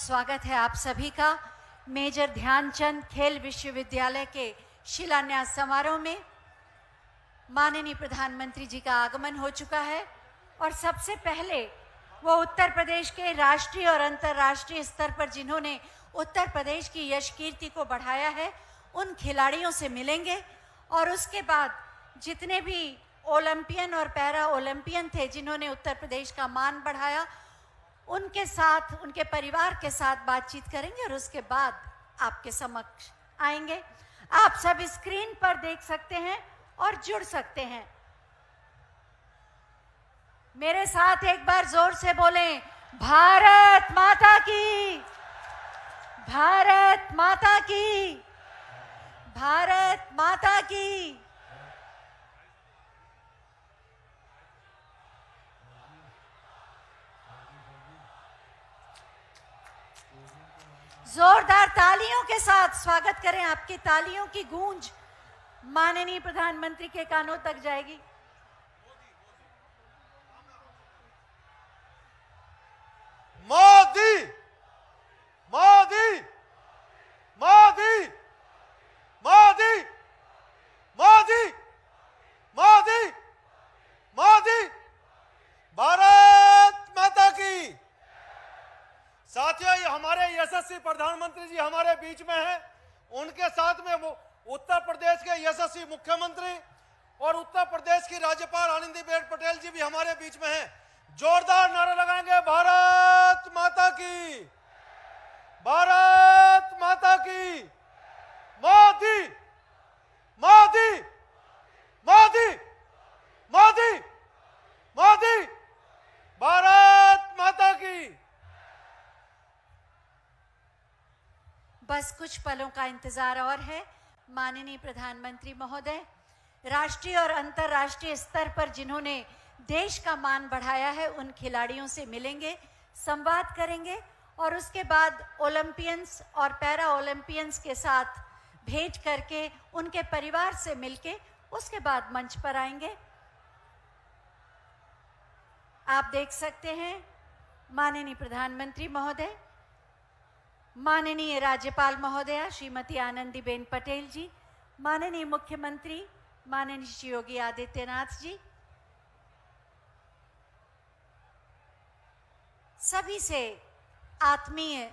स्वागत है आप सभी का मेजर ध्यानचंद खेल विश्वविद्यालय के शिलान्यास समारोह में। माननीय प्रधानमंत्री जी का आगमन हो चुका है और सबसे पहले वो उत्तर प्रदेश के राष्ट्रीय और अंतर्राष्ट्रीय स्तर पर जिन्होंने उत्तर प्रदेश की यश कीर्ति को बढ़ाया है उन खिलाड़ियों से मिलेंगे और उसके बाद जितने भी ओलंपियन और पैरा ओलंपियन थे जिन्होंने उत्तर प्रदेश का मान बढ़ाया उनके साथ, उनके परिवार के साथ बातचीत करेंगे और उसके बाद आपके समक्ष आएंगे। आप सब स्क्रीन पर देख सकते हैं और जुड़ सकते हैं। मेरे साथ एक बार जोर से बोलें, भारत माता की, भारत माता की, भारत माता की। जोरदार तालियों के साथ स्वागत करें। आपकी तालियों की गूंज माननीय प्रधानमंत्री के कानों तक जाएगी। मोदी मोदी मोदी मोदी मोदी मोदी मोदी भारत माता की। साथियों, ये हमारे यशस्वी प्रधानमंत्री जी हमारे बीच में हैं। उनके साथ में वो उत्तर प्रदेश के यशस्वी मुख्यमंत्री और उत्तर प्रदेश की राज्यपाल आनंदीबेन पटेल जी भी हमारे बीच में हैं। जोरदार नारा लगाएंगे, भारत माता की, भारत माता की। मोदी मोदी मोदी मोदी मोदी भारत माता की। बस कुछ पलों का इंतजार और है। माननीय प्रधानमंत्री महोदय राष्ट्रीय और अंतर्राष्ट्रीय स्तर पर जिन्होंने देश का मान बढ़ाया है उन खिलाड़ियों से मिलेंगे, संवाद करेंगे और उसके बाद ओलंपियंस और पैरा ओलंपियंस के साथ भेंट करके उनके परिवार से मिलके उसके बाद मंच पर आएंगे। आप देख सकते हैं माननीय प्रधानमंत्री महोदय, माननीय राज्यपाल महोदया श्रीमती आनंदीबेन पटेल जी, माननीय मुख्यमंत्री माननीय श्री योगी आदित्यनाथ जी, सभी से आत्मीय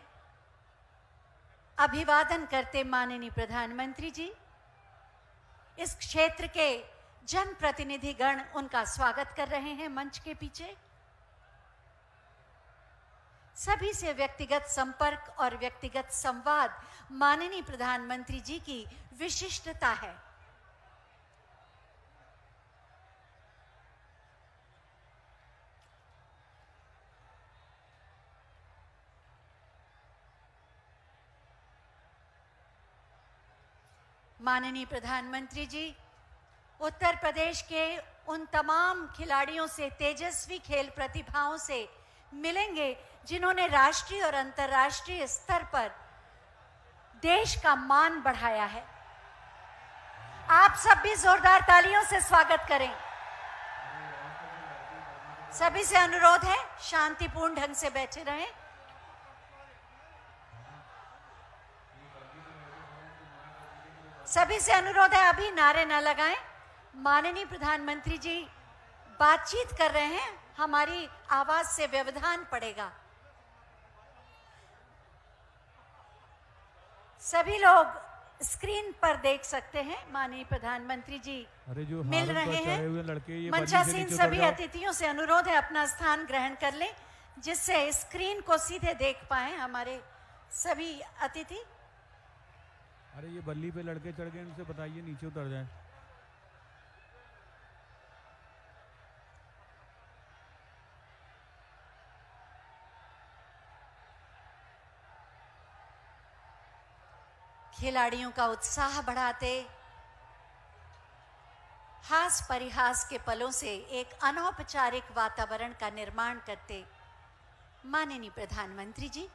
अभिवादन करते माननीय प्रधानमंत्री जी। इस क्षेत्र के जनप्रतिनिधि गण उनका स्वागत कर रहे हैं मंच के पीछे। सभी से व्यक्तिगत संपर्क और व्यक्तिगत संवाद माननीय प्रधानमंत्री जी की विशिष्टता है। माननीय प्रधानमंत्री जी उत्तर प्रदेश के उन तमाम खिलाड़ियों से, तेजस्वी खेल प्रतिभाओं से मिलेंगे जिन्होंने राष्ट्रीय और अंतर्राष्ट्रीय स्तर पर देश का मान बढ़ाया है। आप सब भी जोरदार तालियों से स्वागत करें। सभी से अनुरोध है शांतिपूर्ण ढंग से बैठे रहें। सभी से अनुरोध है अभी नारे न लगाएं। माननीय प्रधानमंत्री जी बातचीत कर रहे हैं, हमारी आवाज से व्यवधान पड़ेगा। सभी लोग स्क्रीन पर देख सकते हैं माननीय प्रधानमंत्री जी मिल रहे हैं। मंचासीन सभी अतिथियों से अनुरोध है अपना स्थान ग्रहण कर लें जिससे स्क्रीन को सीधे देख पाए हमारे सभी अतिथि। अरे ये बल्ली पे लड़के चढ़ गए, इनसे बताइए नीचे उतर जाएं। खिलाड़ियों का उत्साह बढ़ाते, हास परिहास के पलों से एक अनौपचारिक वातावरण का निर्माण करते माननीय प्रधानमंत्री जी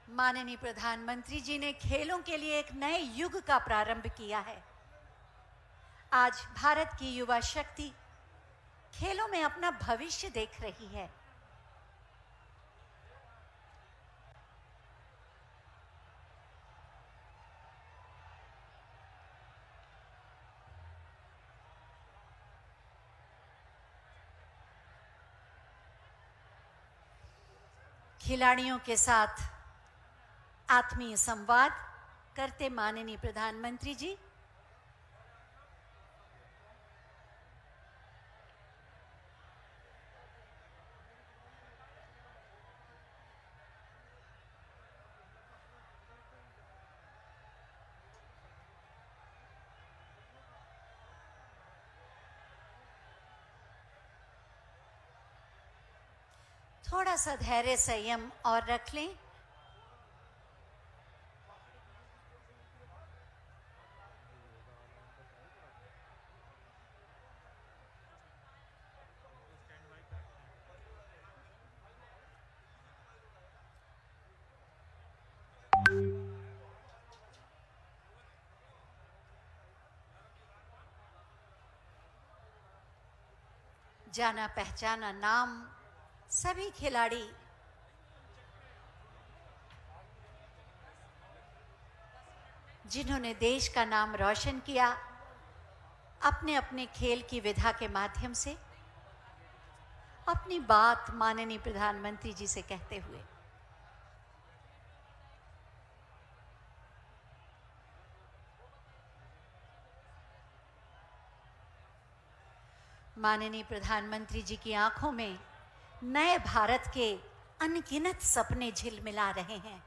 माननीय प्रधानमंत्री जी ने खेलों के लिए एक नए युग का प्रारंभ किया है। आज भारत की युवा शक्ति खेलों में अपना भविष्य देख रही है। खिलाड़ियों के साथ आत्मीय संवाद करते माननीय प्रधानमंत्री जी थोड़ा सा धैर्य संयम और रख लें। जाना पहचाना नाम सभी खिलाड़ी जिन्होंने देश का नाम रोशन किया, अपने अपने खेल की विधा के माध्यम से अपनी बात माननीय प्रधानमंत्री जी से कहते हुए माननीय प्रधानमंत्री जी की आंखों में नए भारत के अनगिनत सपने झिलमिला रहे हैं।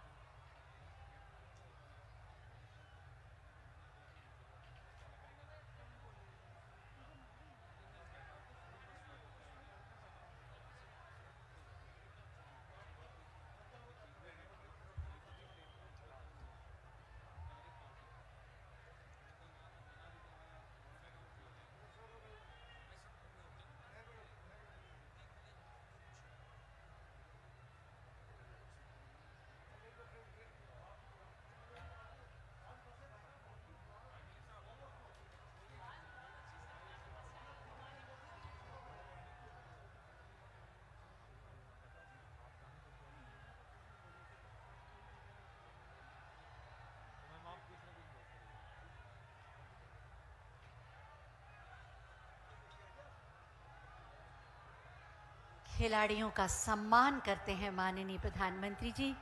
खिलाड़ियों का सम्मान करते हैं माननीय प्रधानमंत्री जी।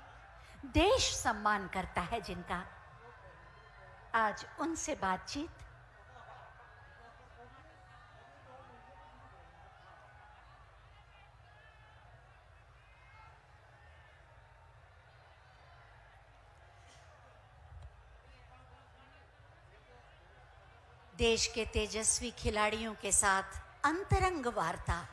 देश सम्मान करता है जिनका, आज उनसे बातचीत। देश के तेजस्वी खिलाड़ियों के साथ अंतरंग वार्ता।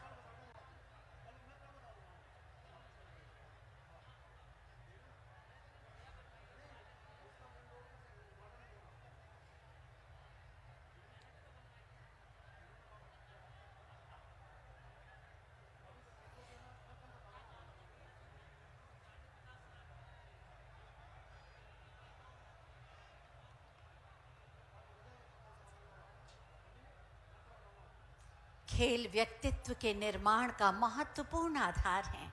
खेल व्यक्तित्व के निर्माण का महत्वपूर्ण आधार है।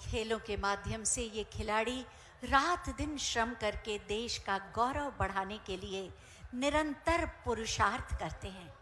खेलों के माध्यम से ये खिलाड़ी रात दिन श्रम करके देश का गौरव बढ़ाने के लिए निरंतर पुरुषार्थ करते हैं।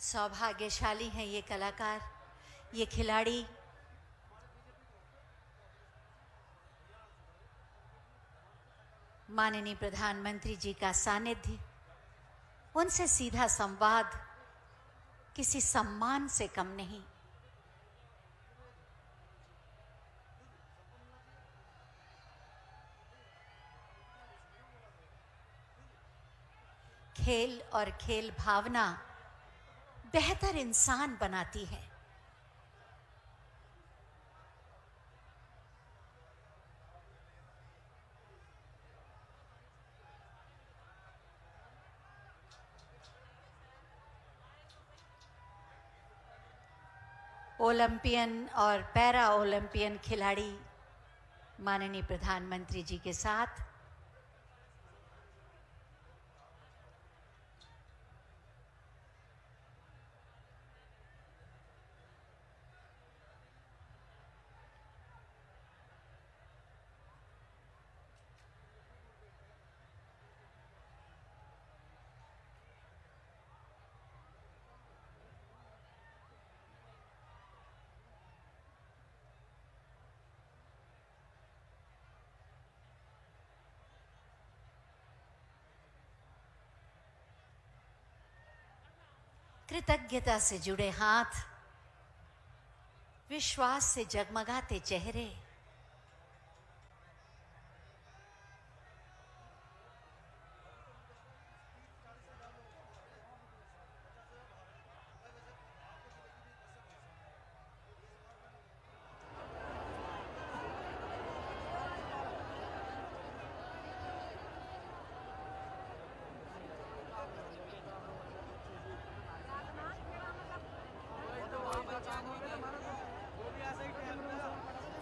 सौभाग्यशाली हैं ये कलाकार, ये खिलाड़ी। माननीय प्रधानमंत्री जी का सानिध्य, उनसे सीधा संवाद किसी सम्मान से कम नहीं। खेल और खेल भावना बेहतर इंसान बनाती है। ओलंपियन और पैरा ओलंपियन खिलाड़ी माननीय प्रधानमंत्री जी के साथ कृतज्ञता से जुड़े हाथ, विश्वास से जगमगाते चेहरे,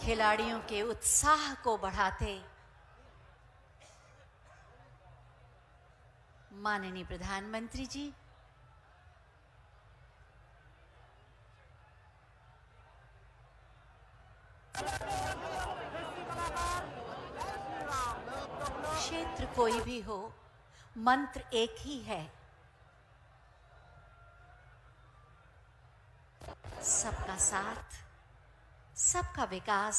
खिलाड़ियों के उत्साह को बढ़ाते माननीय प्रधानमंत्री जी क्षेत्र कोई भी हो, मंत्र एक ही है, सबका साथ, सबका विकास,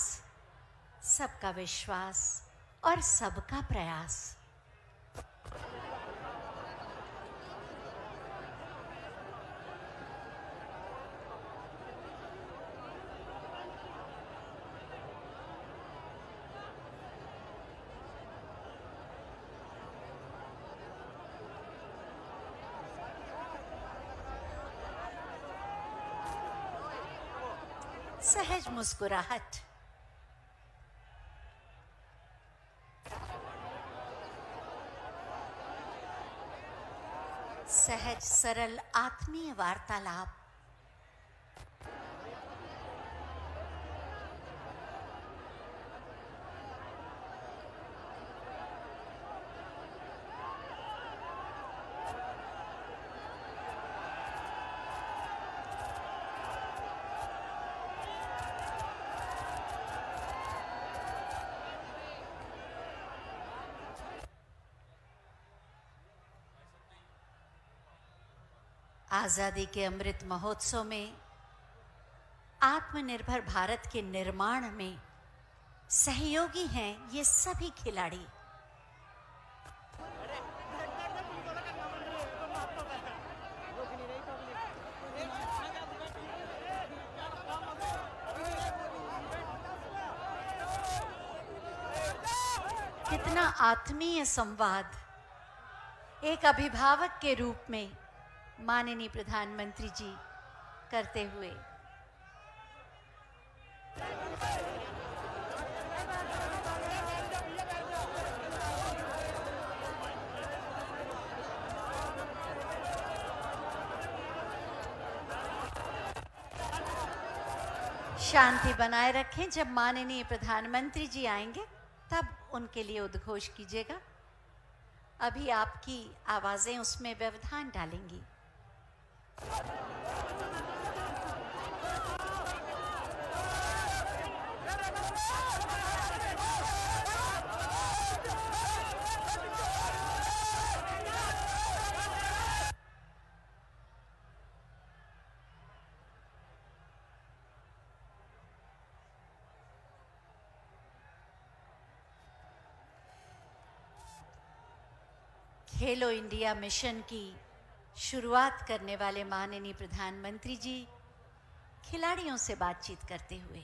सबका विश्वास और सबका प्रयास। सहज मुस्कुराहट, सहज सरल आत्मीय वार्तालाप, आजादी के अमृत महोत्सव में आत्मनिर्भर भारत के निर्माण में सहयोगी हैं ये सभी खिलाड़ी। कितना आत्मीय संवाद एक अभिभावक के रूप में माननीय प्रधानमंत्री जी करते हुए। शांति बनाए रखें। जब माननीय प्रधानमंत्री जी आएंगे तब उनके लिए उद्घोष कीजिएगा। अभी आपकी आवाजें उसमें व्यवधान डालेंगी। खेलो इंडिया मिशन की शुरुआत करने वाले माननीय प्रधानमंत्री जी खिलाड़ियों से बातचीत करते हुए।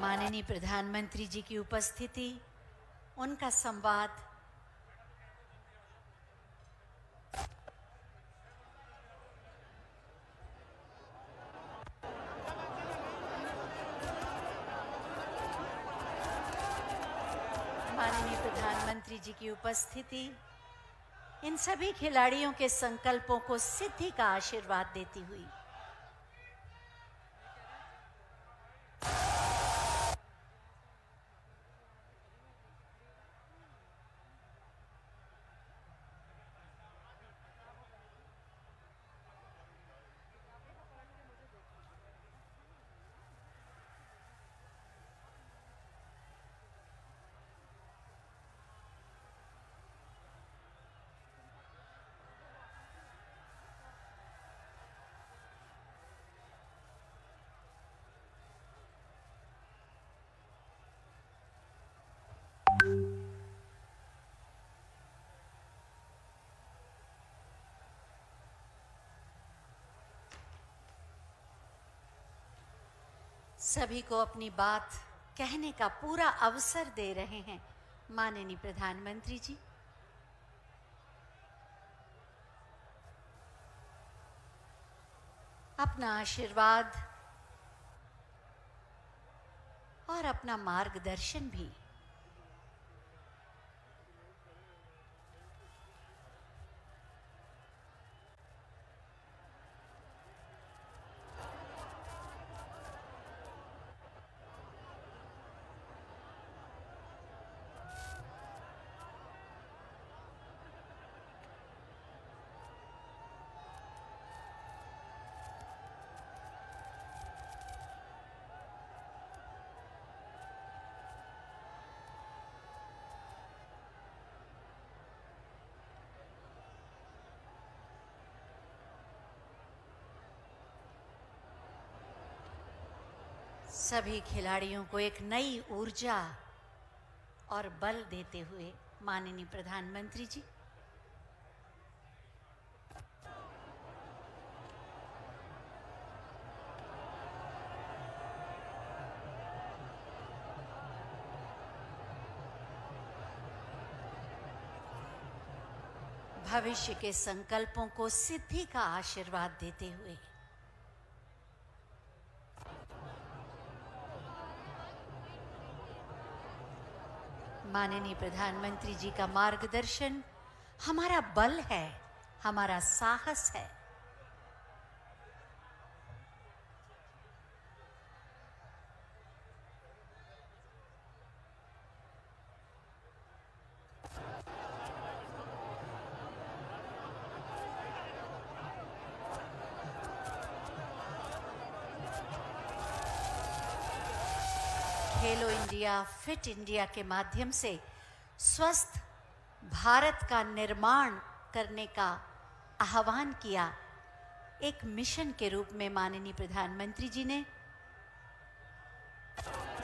माननीय प्रधानमंत्री जी की उपस्थिति, उनका संवाद माननीय प्रधानमंत्री जी की उपस्थिति इन सभी खिलाड़ियों के संकल्पों को सिद्धि का आशीर्वाद देती हुई। सभी को अपनी बात कहने का पूरा अवसर दे रहे हैं माननीय प्रधानमंत्री जी। अपना आशीर्वाद और अपना मार्गदर्शन भी सभी खिलाड़ियों को एक नई ऊर्जा और बल देते हुए माननीय प्रधानमंत्री जी भविष्य के संकल्पों को सिद्धि का आशीर्वाद देते हुए माननीय प्रधानमंत्री जी का मार्गदर्शन हमारा बल है, हमारा साहस है। खेलो इंडिया, फिट इंडिया के माध्यम से स्वस्थ भारत का निर्माण करने का आह्वान किया एक मिशन के रूप में माननीय प्रधानमंत्री जी ने,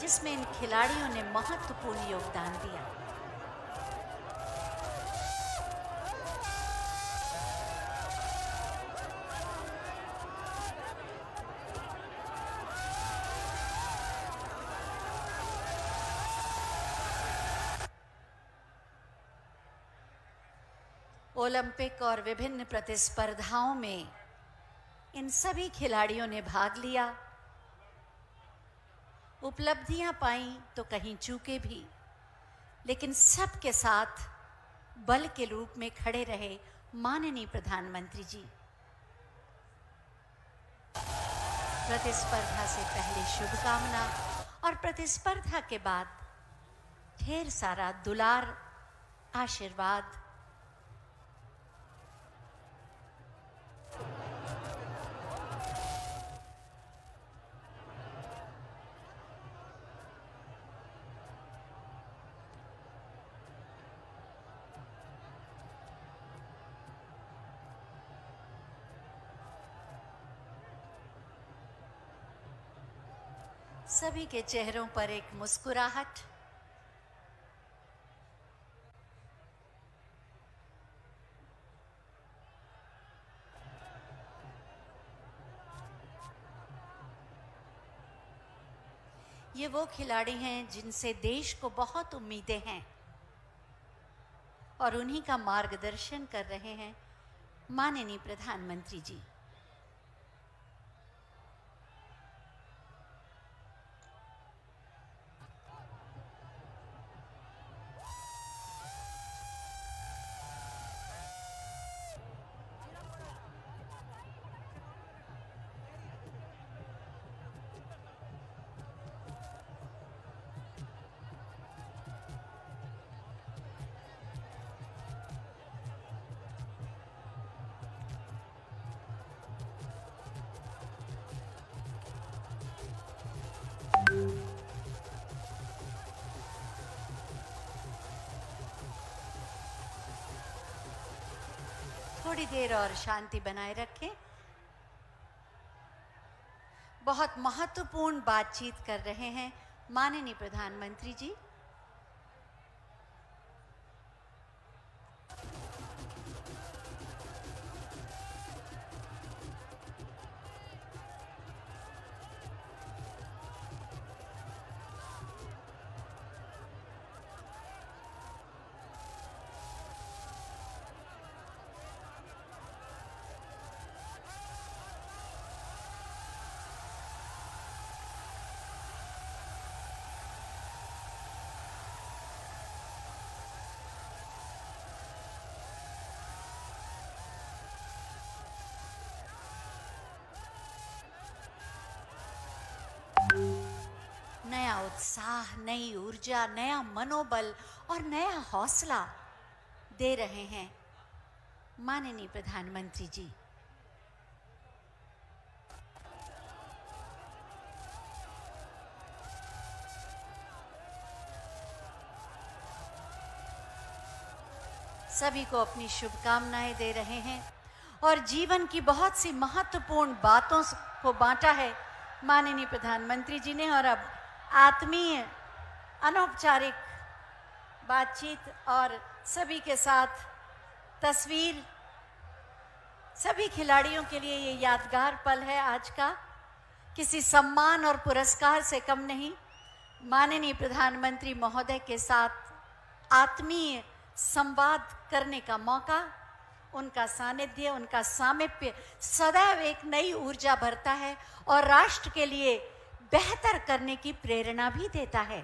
जिसमें इन खिलाड़ियों ने महत्वपूर्ण योगदान दिया। ओलंपिक और विभिन्न प्रतिस्पर्धाओं में इन सभी खिलाड़ियों ने भाग लिया, उपलब्धियां पाई तो कहीं चूके भी, लेकिन सबके साथ बल के रूप में खड़े रहे माननीय प्रधानमंत्री जी। प्रतिस्पर्धा से पहले शुभकामना और प्रतिस्पर्धा के बाद ढेर सारा दुलार, आशीर्वाद। सभी के चेहरों पर एक मुस्कुराहट। ये वो खिलाड़ी हैं जिनसे देश को बहुत उम्मीदें हैं और उन्हीं का मार्गदर्शन कर रहे हैं माननीय प्रधानमंत्री जी। थोड़ी देर और शांति बनाए रखें। बहुत महत्वपूर्ण बातचीत कर रहे हैं माननीय प्रधानमंत्री जी। नया उत्साह, नई ऊर्जा, नया मनोबल और नया हौसला दे रहे हैं माननीय प्रधानमंत्री जी। सभी को अपनी शुभकामनाएं दे रहे हैं और जीवन की बहुत सी महत्वपूर्ण बातों को बांटा है माननीय प्रधानमंत्री जी ने। और अब आत्मीय अनौपचारिक बातचीत और सभी के साथ तस्वीर। सभी खिलाड़ियों के लिए ये यादगार पल है आज का। किसी सम्मान और पुरस्कार से कम नहीं, माननीय प्रधानमंत्री महोदय के साथ आत्मीय संवाद करने का मौका, उनका सानिध्य, उनका सामीप्य सदैव एक नई ऊर्जा भरता है और राष्ट्र के लिए बेहतर करने की प्रेरणा भी देता है।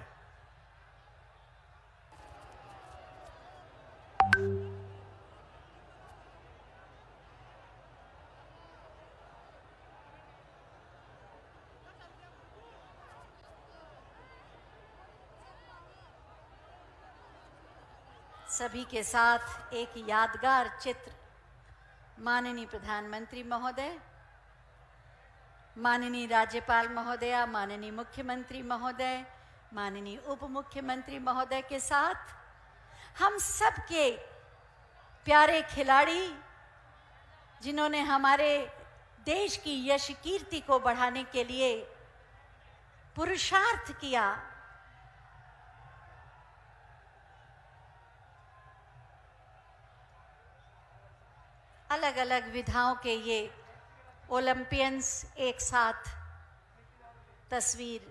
सभी के साथ एक यादगार चित्र। माननीय प्रधानमंत्री महोदय, माननीय राज्यपाल महोदया, माननीय मुख्यमंत्री महोदय, माननीय उप मुख्यमंत्री महोदय के साथ हम सब के प्यारे खिलाड़ी जिन्होंने हमारे देश की यश कीर्ति को बढ़ाने के लिए पुरुषार्थ किया। अलग अलग विधाओं के ये ओलंपियंस एक साथ तस्वीर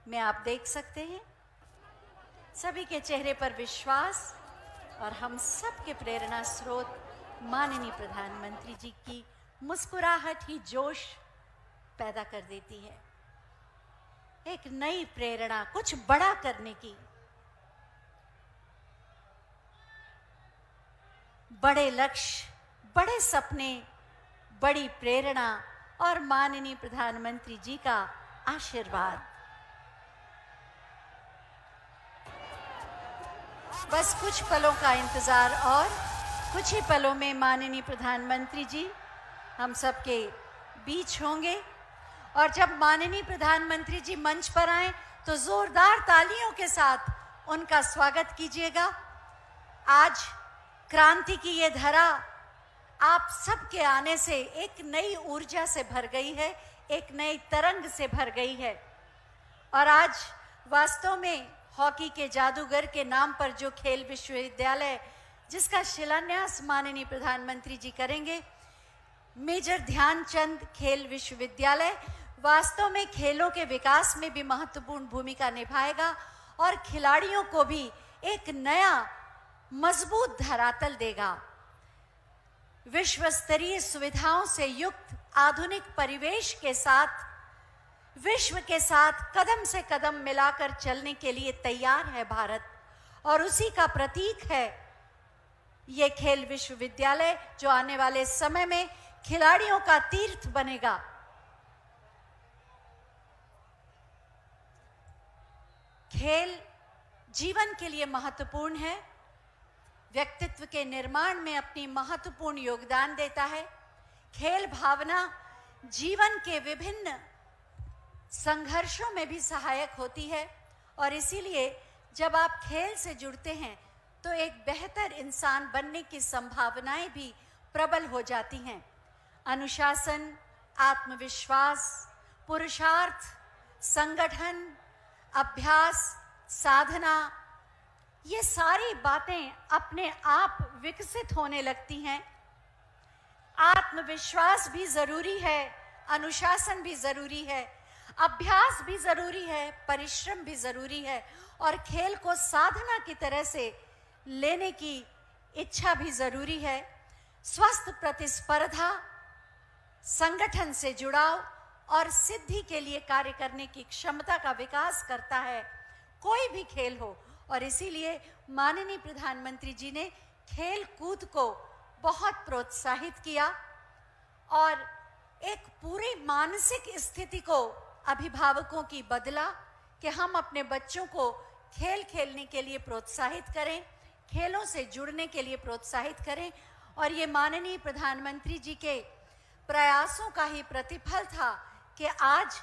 में आप देख सकते हैं। सभी के चेहरे पर विश्वास और हम सब के प्रेरणा स्रोत माननीय प्रधानमंत्री जी की मुस्कुराहट ही जोश पैदा कर देती है। एक नई प्रेरणा कुछ बड़ा करने की, बड़े लक्ष्य, बड़े सपने, बड़ी प्रेरणा और माननीय प्रधानमंत्री जी का आशीर्वाद। बस कुछ पलों का इंतजार और कुछ ही पलों में माननीय प्रधानमंत्री जी हम सबके बीच होंगे। और जब माननीय प्रधानमंत्री जी मंच पर आए तो जोरदार तालियों के साथ उनका स्वागत कीजिएगा। आज क्रांति की ये धरा आप सबके आने से एक नई ऊर्जा से भर गई है, एक नई तरंग से भर गई है। और आज वास्तव में हॉकी के जादूगर के नाम पर जो खेल विश्वविद्यालय, जिसका शिलान्यास माननीय प्रधानमंत्री जी करेंगे, मेजर ध्यानचंद खेल विश्वविद्यालय वास्तव में खेलों के विकास में भी महत्वपूर्ण भूमिका निभाएगा और खिलाड़ियों को भी एक नया मजबूत धरातल देगा। विश्व स्तरीय सुविधाओं से युक्त आधुनिक परिवेश के साथ विश्व के साथ कदम से कदम मिलाकर चलने के लिए तैयार है भारत, और उसी का प्रतीक है ये खेल विश्वविद्यालय, जो आने वाले समय में खिलाड़ियों का तीर्थ बनेगा। खेल जीवन के लिए महत्वपूर्ण है, व्यक्तित्व के निर्माण में अपनी महत्वपूर्ण योगदान देता है। खेल भावना जीवन के विभिन्न संघर्षों में भी सहायक होती है, और इसीलिए जब आप खेल से जुड़ते हैं तो एक बेहतर इंसान बनने की संभावनाएं भी प्रबल हो जाती हैं। अनुशासन, आत्मविश्वास, पुरुषार्थ, संगठन, अभ्यास, साधना, ये सारी बातें अपने आप विकसित होने लगती हैं। आत्मविश्वास भी जरूरी है, अनुशासन भी जरूरी है, अभ्यास भी जरूरी है, परिश्रम भी जरूरी है, और खेल को साधना की तरह से लेने की इच्छा भी जरूरी है। स्वस्थ प्रतिस्पर्धा, संगठन से जुड़ाव और सिद्धि के लिए कार्य करने की क्षमता का विकास करता है, कोई भी खेल हो। और इसीलिए माननीय प्रधानमंत्री जी ने खेल कूद को बहुत प्रोत्साहित किया और एक पूरी मानसिक स्थिति को अभिभावकों की बदला कि हम अपने बच्चों को खेल खेलने के लिए प्रोत्साहित करें, खेलों से जुड़ने के लिए प्रोत्साहित करें। और ये माननीय प्रधानमंत्री जी के प्रयासों का ही प्रतिफल था कि आज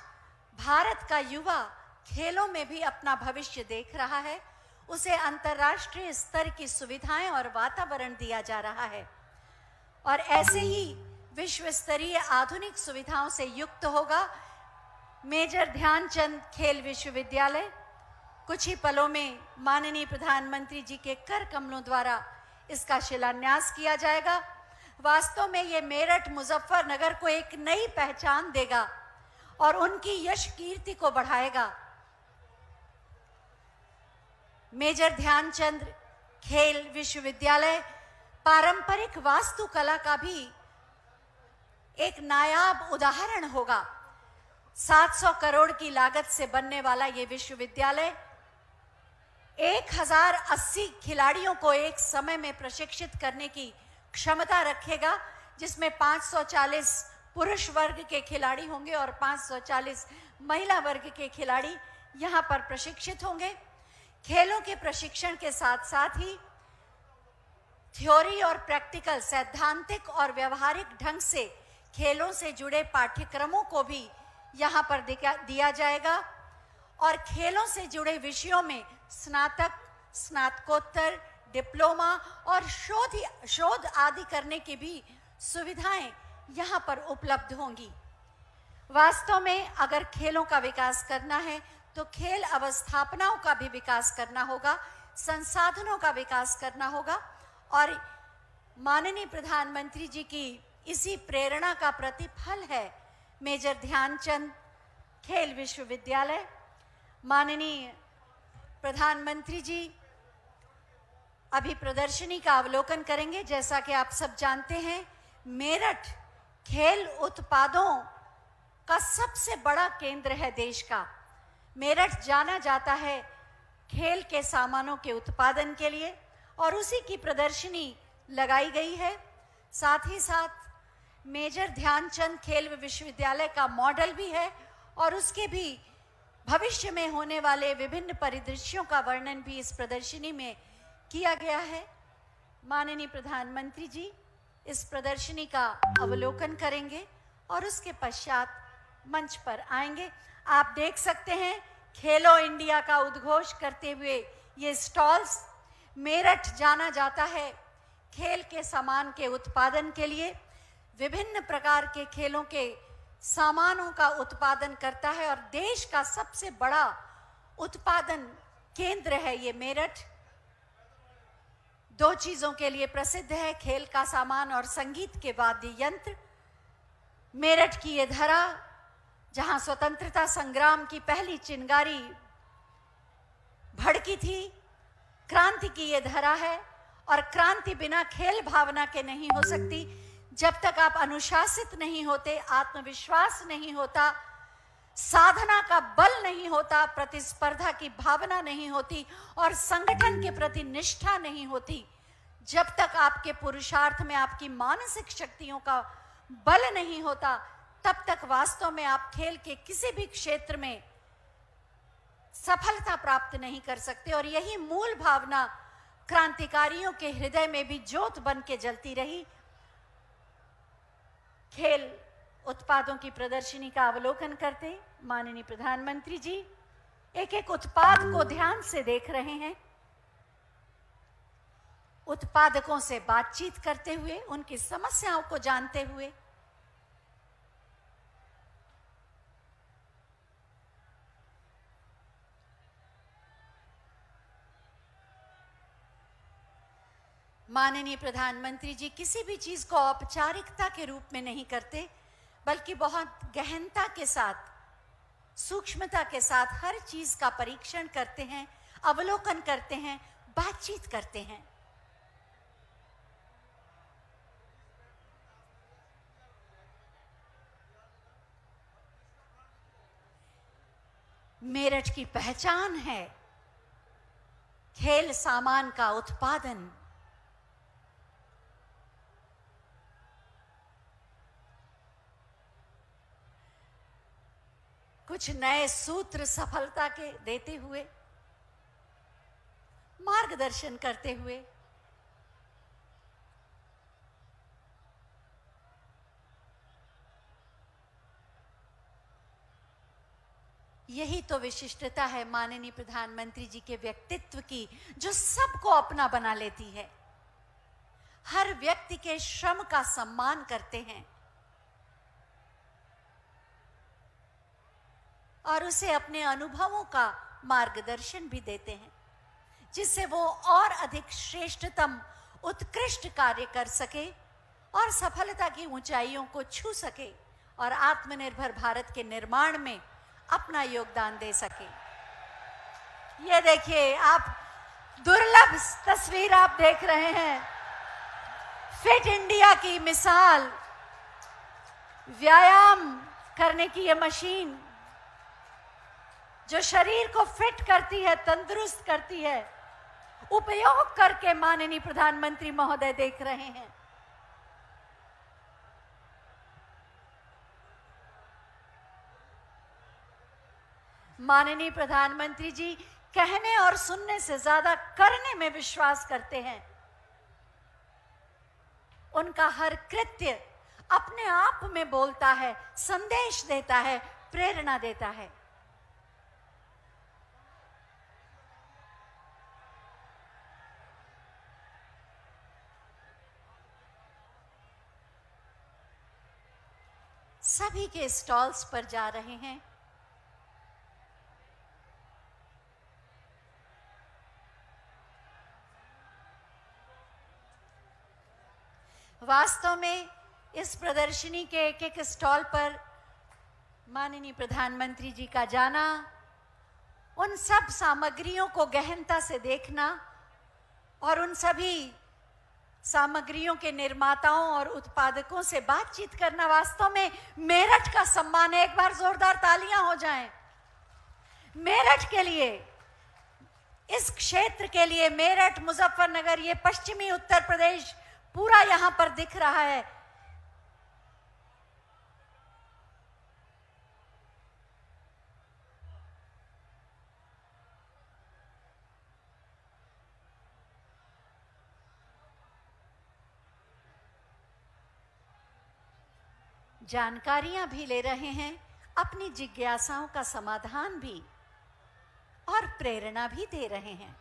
भारत का युवा खेलों में भी अपना भविष्य देख रहा है, उसे अंतर्राष्ट्रीय स्तर की सुविधाएं और वातावरण दिया जा रहा है, और ऐसे ही विश्व स्तरीय आधुनिक सुविधाओं से युक्त होगा मेजर ध्यानचंद खेल विश्वविद्यालय। कुछ ही पलों में माननीय प्रधानमंत्री जी के कर कमलों द्वारा इसका शिलान्यास किया जाएगा। वास्तव में ये मेरठ, मुजफ्फरनगर को एक नई पहचान देगा और उनकी यश कीर्ति को बढ़ाएगा। मेजर ध्यानचंद खेल विश्वविद्यालय पारंपरिक वास्तुकला का भी एक नायाब उदाहरण होगा। 700 करोड़ की लागत से बनने वाला ये विश्वविद्यालय 1080 खिलाड़ियों को एक समय में प्रशिक्षित करने की क्षमता रखेगा, जिसमें 540 पुरुष वर्ग के खिलाड़ी होंगे और 540 महिला वर्ग के खिलाड़ी यहाँ पर प्रशिक्षित होंगे। खेलों के प्रशिक्षण के साथ साथ ही थ्योरी और प्रैक्टिकल, सैद्धांतिक और व्यवहारिक ढंग से खेलों से जुड़े पाठ्यक्रमों को भी यहाँ पर दिया जाएगा, और खेलों से जुड़े विषयों में स्नातक, स्नातकोत्तर, डिप्लोमा और शोध आदि करने की भी सुविधाएं यहाँ पर उपलब्ध होंगी। वास्तव में अगर खेलों का विकास करना है तो खेल अवस्थापनाओं का भी विकास करना होगा, संसाधनों का विकास करना होगा, और माननीय प्रधानमंत्री जी की इसी प्रेरणा का प्रतिफल है मेजर ध्यानचंद खेल विश्वविद्यालय। माननीय प्रधानमंत्री जी अभी प्रदर्शनी का अवलोकन करेंगे। जैसा कि आप सब जानते हैं, मेरठ खेल उत्पादों का सबसे बड़ा केंद्र है देश का। मेरठ जाना जाता है खेल के सामानों के उत्पादन के लिए और उसी की प्रदर्शनी लगाई गई है। साथ ही साथ मेजर ध्यानचंद खेल विश्वविद्यालय का मॉडल भी है और उसके भी भविष्य में होने वाले विभिन्न परिदृश्यों का वर्णन भी इस प्रदर्शनी में किया गया है। माननीय प्रधानमंत्री जी इस प्रदर्शनी का अवलोकन करेंगे और उसके पश्चात मंच पर आएंगे। आप देख सकते हैं खेलो इंडिया का उद्घोष करते हुए ये स्टॉल्स। मेरठ जाना जाता है खेल के सामान के उत्पादन के लिए, विभिन्न प्रकार के खेलों के सामानों का उत्पादन करता है और देश का सबसे बड़ा उत्पादन केंद्र है ये मेरठ। दो चीजों के लिए प्रसिद्ध है, खेल का सामान और संगीत के वाद्य यंत्र। मेरठ की ये धरा जहां स्वतंत्रता संग्राम की पहली चिंगारी भड़की थी, क्रांति की ये धरा है और क्रांति बिना खेल भावना के नहीं हो सकती। जब तक आप अनुशासित नहीं होते, आत्मविश्वास नहीं होता, साधना का बल नहीं होता, प्रतिस्पर्धा की भावना नहीं होती और संगठन के प्रति निष्ठा नहीं होती, जब तक आपके पुरुषार्थ में आपकी मानसिक शक्तियों का बल नहीं होता, तब तक वास्तव में आप खेल के किसी भी क्षेत्र में सफलता प्राप्त नहीं कर सकते। और यही मूल भावना क्रांतिकारियों के हृदय में भी ज्योत बन के जलती रही। खेल उत्पादों की प्रदर्शनी का अवलोकन करते माननीय प्रधानमंत्री जी एक एक उत्पाद को ध्यान से देख रहे हैं, उत्पादकों से बातचीत करते हुए, उनकी समस्याओं को जानते हुए। माननीय प्रधानमंत्री जी किसी भी चीज को औपचारिकता के रूप में नहीं करते, बल्कि बहुत गहनता के साथ, सूक्ष्मता के साथ हर चीज का परीक्षण करते हैं, अवलोकन करते हैं, बातचीत करते हैं। मेरठ की पहचान है खेल सामान का उत्पादन। कुछ नए सूत्र सफलता के देते हुए, मार्गदर्शन करते हुए, यही तो विशिष्टता है माननीय प्रधानमंत्री जी के व्यक्तित्व की, जो सबको अपना बना लेती है। हर व्यक्ति के श्रम का सम्मान करते हैं और उसे अपने अनुभवों का मार्गदर्शन भी देते हैं, जिससे वो और अधिक श्रेष्ठतम उत्कृष्ट कार्य कर सके और सफलता की ऊंचाइयों को छू सके और आत्मनिर्भर भारत के निर्माण में अपना योगदान दे सके। ये देखिए, आप दुर्लभ तस्वीर आप देख रहे हैं। फिट इंडिया की मिसाल, व्यायाम करने की ये मशीन जो शरीर को फिट करती है, तंदुरुस्त करती है, उपयोग करके माननीय प्रधानमंत्री महोदय देख रहे हैं। माननीय प्रधानमंत्री जी कहने और सुनने से ज्यादा करने में विश्वास करते हैं। उनका हर कृत्य अपने आप में बोलता है, संदेश देता है, प्रेरणा देता है। सभी के स्टॉल्स पर जा रहे हैं। वास्तव में इस प्रदर्शनी के एक एक स्टॉल पर माननीय प्रधानमंत्री जी का जाना, उन सब सामग्रियों को गहनता से देखना और उन सभी सामग्रियों के निर्माताओं और उत्पादकों से बातचीत करना वास्तव में मेरठ का सम्मान है। एक बार जोरदार तालियां हो जाएं मेरठ के लिए, इस क्षेत्र के लिए। मेरठ, मुजफ्फरनगर, ये पश्चिमी उत्तर प्रदेश पूरा यहां पर दिख रहा है। जानकारियां भी ले रहे हैं, अपनी जिज्ञासाओं का समाधान भी और प्रेरणा भी दे रहे हैं।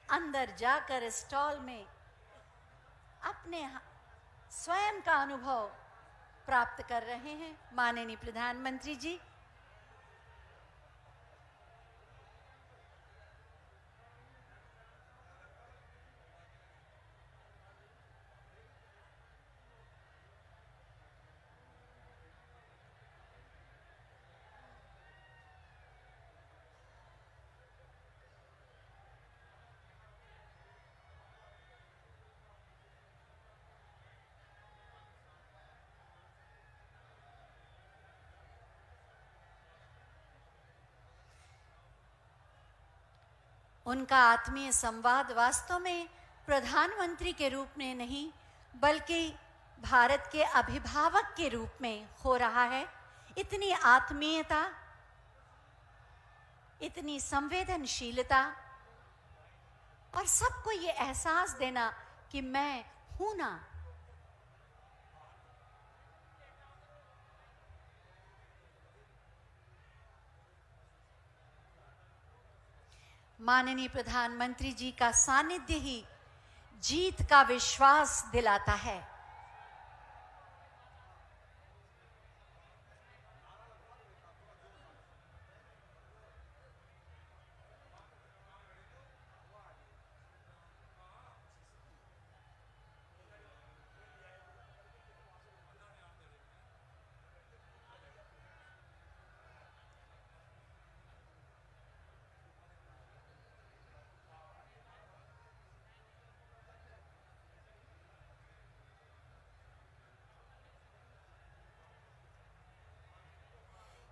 अंदर जाकर स्टॉल में अपने स्वयं का अनुभव प्राप्त कर रहे हैं माननीय प्रधानमंत्री जी। उनका आत्मीय संवाद वास्तव में प्रधानमंत्री के रूप में नहीं बल्कि भारत के अभिभावक के रूप में हो रहा है। इतनी आत्मीयता, इतनी संवेदनशीलता और सबको ये एहसास देना कि मैं हूं ना। माननीय प्रधानमंत्री जी का सानिध्य ही जीत का विश्वास दिलाता है।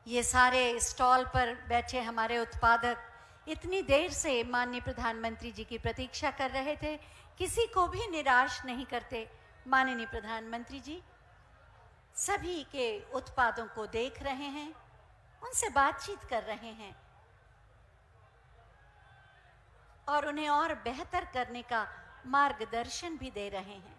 ये सारे स्टॉल पर बैठे हमारे उत्पादक इतनी देर से माननीय प्रधानमंत्री जी की प्रतीक्षा कर रहे थे, किसी को भी निराश नहीं करते माननीय प्रधानमंत्री जी। सभी के उत्पादों को देख रहे हैं, उनसे बातचीत कर रहे हैं और उन्हें और बेहतर करने का मार्गदर्शन भी दे रहे हैं।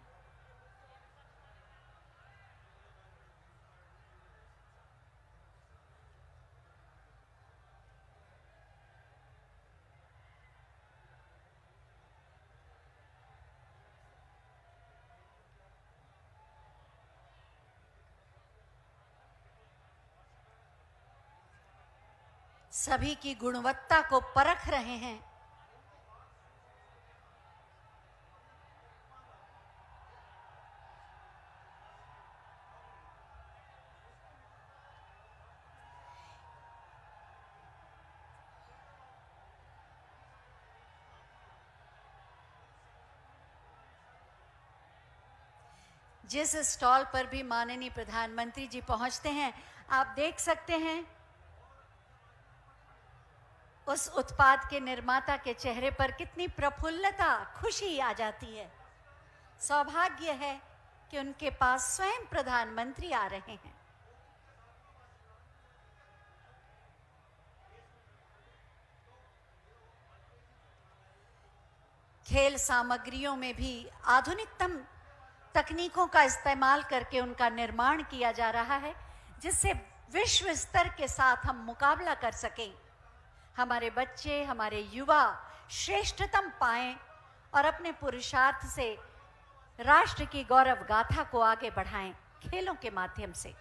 सभी की गुणवत्ता को परख रहे हैं। जिस स्टॉल पर भी माननीय प्रधानमंत्री जी पहुंचते हैं, आप देख सकते हैं उस उत्पाद के निर्माता के चेहरे पर कितनी प्रफुल्लता, खुशी आ जाती है। सौभाग्य है कि उनके पास स्वयं प्रधानमंत्री आ रहे हैं। खेल सामग्रियों में भी आधुनिकतम तकनीकों का इस्तेमाल करके उनका निर्माण किया जा रहा है, जिससे विश्व स्तर के साथ हम मुकाबला कर सकें। हमारे बच्चे, हमारे युवा श्रेष्ठतम पाएं और अपने पुरुषार्थ से राष्ट्र की गौरव गाथा को आगे बढ़ाएं खेलों के माध्यम से।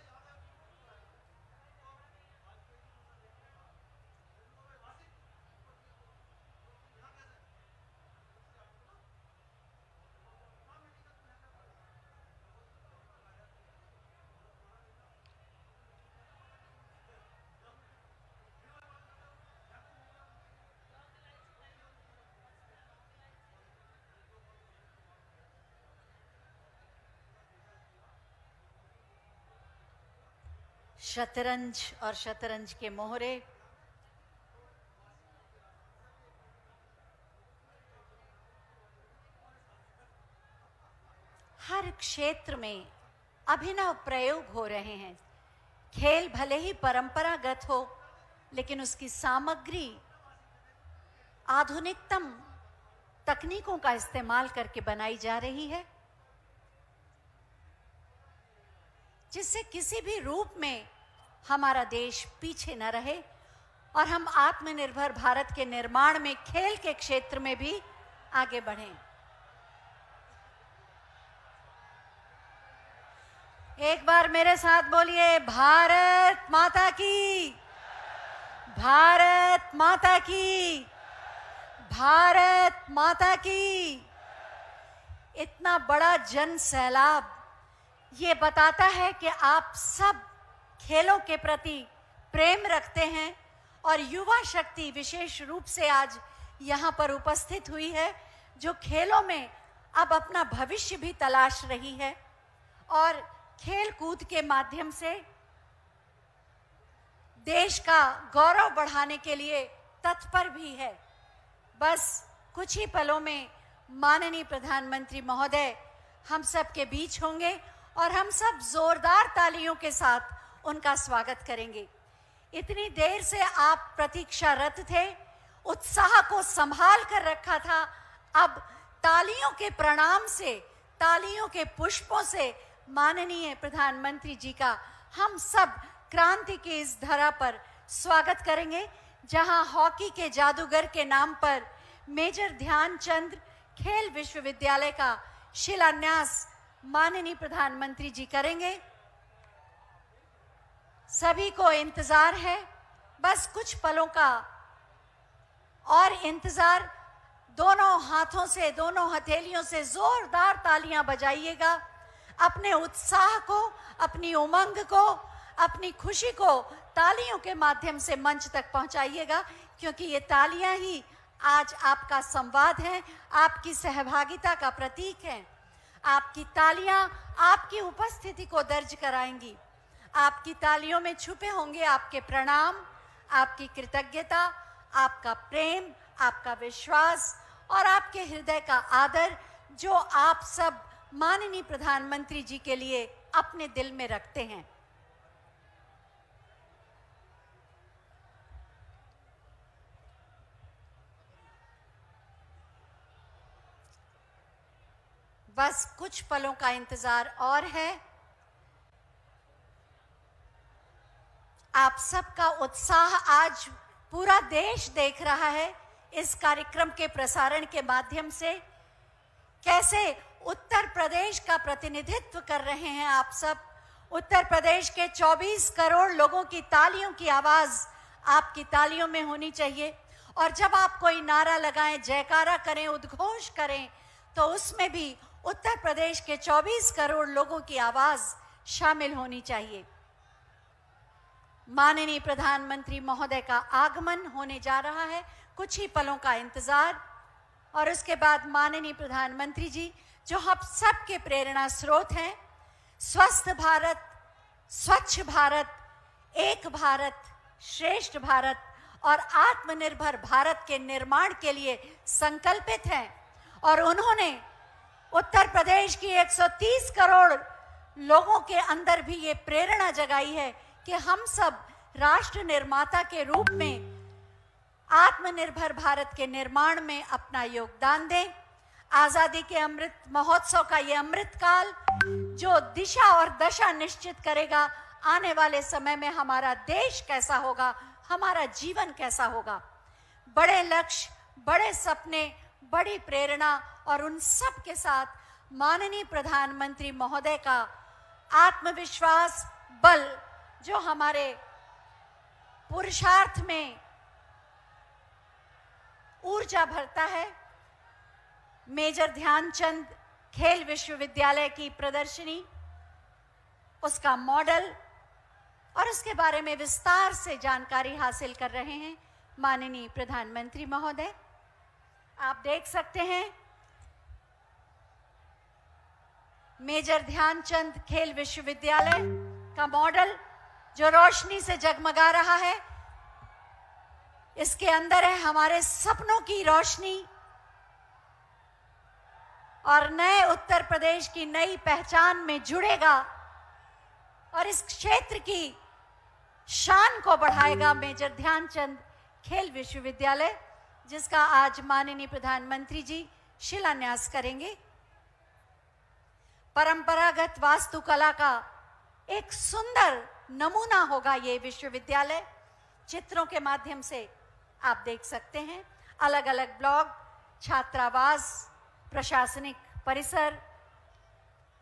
शतरंज और शतरंज के मोहरे, हर क्षेत्र में अभिनव प्रयोग हो रहे हैं। खेल भले ही परंपरागत हो, लेकिन उसकी सामग्री आधुनिकतम तकनीकों का इस्तेमाल करके बनाई जा रही है, जिससे किसी भी रूप में हमारा देश पीछे न रहे और हम आत्मनिर्भर भारत के निर्माण में खेल के क्षेत्र में भी आगे बढ़ें। एक बार मेरे साथ बोलिए, भारत माता की, भारत माता की, भारत माता की। इतना बड़ा जन सैलाब ये बताता है कि आप सब खेलों के प्रति प्रेम रखते हैं और युवा शक्ति विशेष रूप से आज यहाँ पर उपस्थित हुई है, जो खेलों में अब अपना भविष्य भी तलाश रही है और खेल कूद के माध्यम से देश का गौरव बढ़ाने के लिए तत्पर भी है। बस कुछ ही पलों में माननीय प्रधानमंत्री महोदय हम सब के बीच होंगे और हम सब जोरदार तालियों के साथ उनका स्वागत करेंगे। इतनी देर से आप प्रतीक्षारत थे, उत्साह को संभाल कर रखा था। अब तालियों के प्रणाम से, तालियों के पुष्पों से माननीय प्रधानमंत्री जी का हम सब क्रांति के इस धरा पर स्वागत करेंगे, जहां हॉकी के जादूगर के नाम पर मेजर ध्यानचंद खेल विश्वविद्यालय का शिलान्यास माननीय प्रधानमंत्री जी करेंगे। सभी को इंतजार है, बस कुछ पलों का और इंतजार। दोनों हाथों से, दोनों हथेलियों से जोरदार तालियां बजाइएगा। अपने उत्साह को, अपनी उमंग को, अपनी खुशी को तालियों के माध्यम से मंच तक पहुंचाइएगा, क्योंकि ये तालियां ही आज आपका संवाद है, आपकी सहभागिता का प्रतीक है। आपकी तालियां आपकी उपस्थिति को दर्ज कराएंगी। आपकी तालियों में छुपे होंगे आपके प्रणाम, आपकी कृतज्ञता, आपका प्रेम, आपका विश्वास और आपके हृदय का आदर, जो आप सब माननीय प्रधानमंत्री जी के लिए अपने दिल में रखते हैं। बस कुछ पलों का इंतजार और है। आप सबका उत्साह आज पूरा देश देख रहा है इस कार्यक्रम के प्रसारण के माध्यम से। कैसे उत्तर प्रदेश का प्रतिनिधित्व कर रहे हैं आप सब। उत्तर प्रदेश के 24 करोड़ लोगों की तालियों की आवाज आपकी तालियों में होनी चाहिए। और जब आप कोई नारा लगाएं, जयकारा करें, उद्घोष करें, तो उसमें भी उत्तर प्रदेश के 24 करोड़ लोगों की आवाज शामिल होनी चाहिए। माननीय प्रधानमंत्री महोदय का आगमन होने जा रहा है, कुछ ही पलों का इंतजार। और उसके बाद माननीय प्रधानमंत्री जी, जो हम सबके प्रेरणा स्रोत हैं, स्वस्थ भारत, स्वच्छ भारत, एक भारत, श्रेष्ठ भारत और आत्मनिर्भर भारत के निर्माण के लिए संकल्पित हैं। और उन्होंने उत्तर प्रदेश की 130 करोड़ लोगों के अंदर भी ये प्रेरणा जगाई है कि हम सब राष्ट्र निर्माता के रूप में आत्मनिर्भर भारत के निर्माण में अपना योगदान दें। आजादी के अमृत महोत्सव का ये अमृत काल जो दिशा और दशा निश्चित करेगा आने वाले समय में हमारा देश कैसा होगा, हमारा जीवन कैसा होगा। बड़े लक्ष्य, बड़े सपने, बड़ी प्रेरणा और उन सब के साथ माननीय प्रधानमंत्री महोदय का आत्मविश्वास, बल, जो हमारे पुरुषार्थ में ऊर्जा भरता है। मेजर ध्यानचंद खेल विश्वविद्यालय की प्रदर्शनी, उसका मॉडल और उसके बारे में विस्तार से जानकारी हासिल कर रहे हैं माननीय प्रधानमंत्री महोदय। आप देख सकते हैं मेजर ध्यानचंद खेल विश्वविद्यालय का मॉडल जो रोशनी से जगमगा रहा है, इसके अंदर है हमारे सपनों की रोशनी और नए उत्तर प्रदेश की नई पहचान में जुड़ेगा और इस क्षेत्र की शान को बढ़ाएगा मेजर ध्यानचंद खेल विश्वविद्यालय, जिसका आज माननीय प्रधानमंत्री जी शिलान्यास करेंगे। परंपरागत वास्तुकला का एक सुंदर नमूना होगा ये विश्वविद्यालय। चित्रों के माध्यम से आप देख सकते हैं अलग अलग ब्लॉक, छात्रावास, प्रशासनिक परिसर,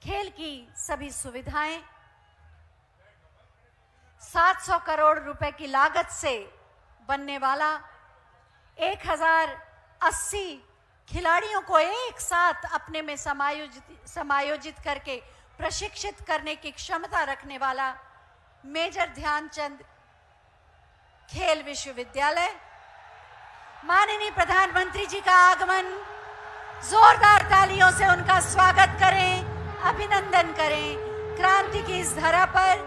खेल की सभी सुविधाएं। 700 करोड़ रुपए की लागत से बनने वाला 1080 खिलाड़ियों को एक साथ अपने में समायोजित करके प्रशिक्षित करने की क्षमता रखने वाला मेजर ध्यानचंद खेल विश्वविद्यालय। माननीय प्रधानमंत्री जी का आगमन, जोरदार तालियों से उनका स्वागत करें, अभिनंदन करें। क्रांति की इस धरा पर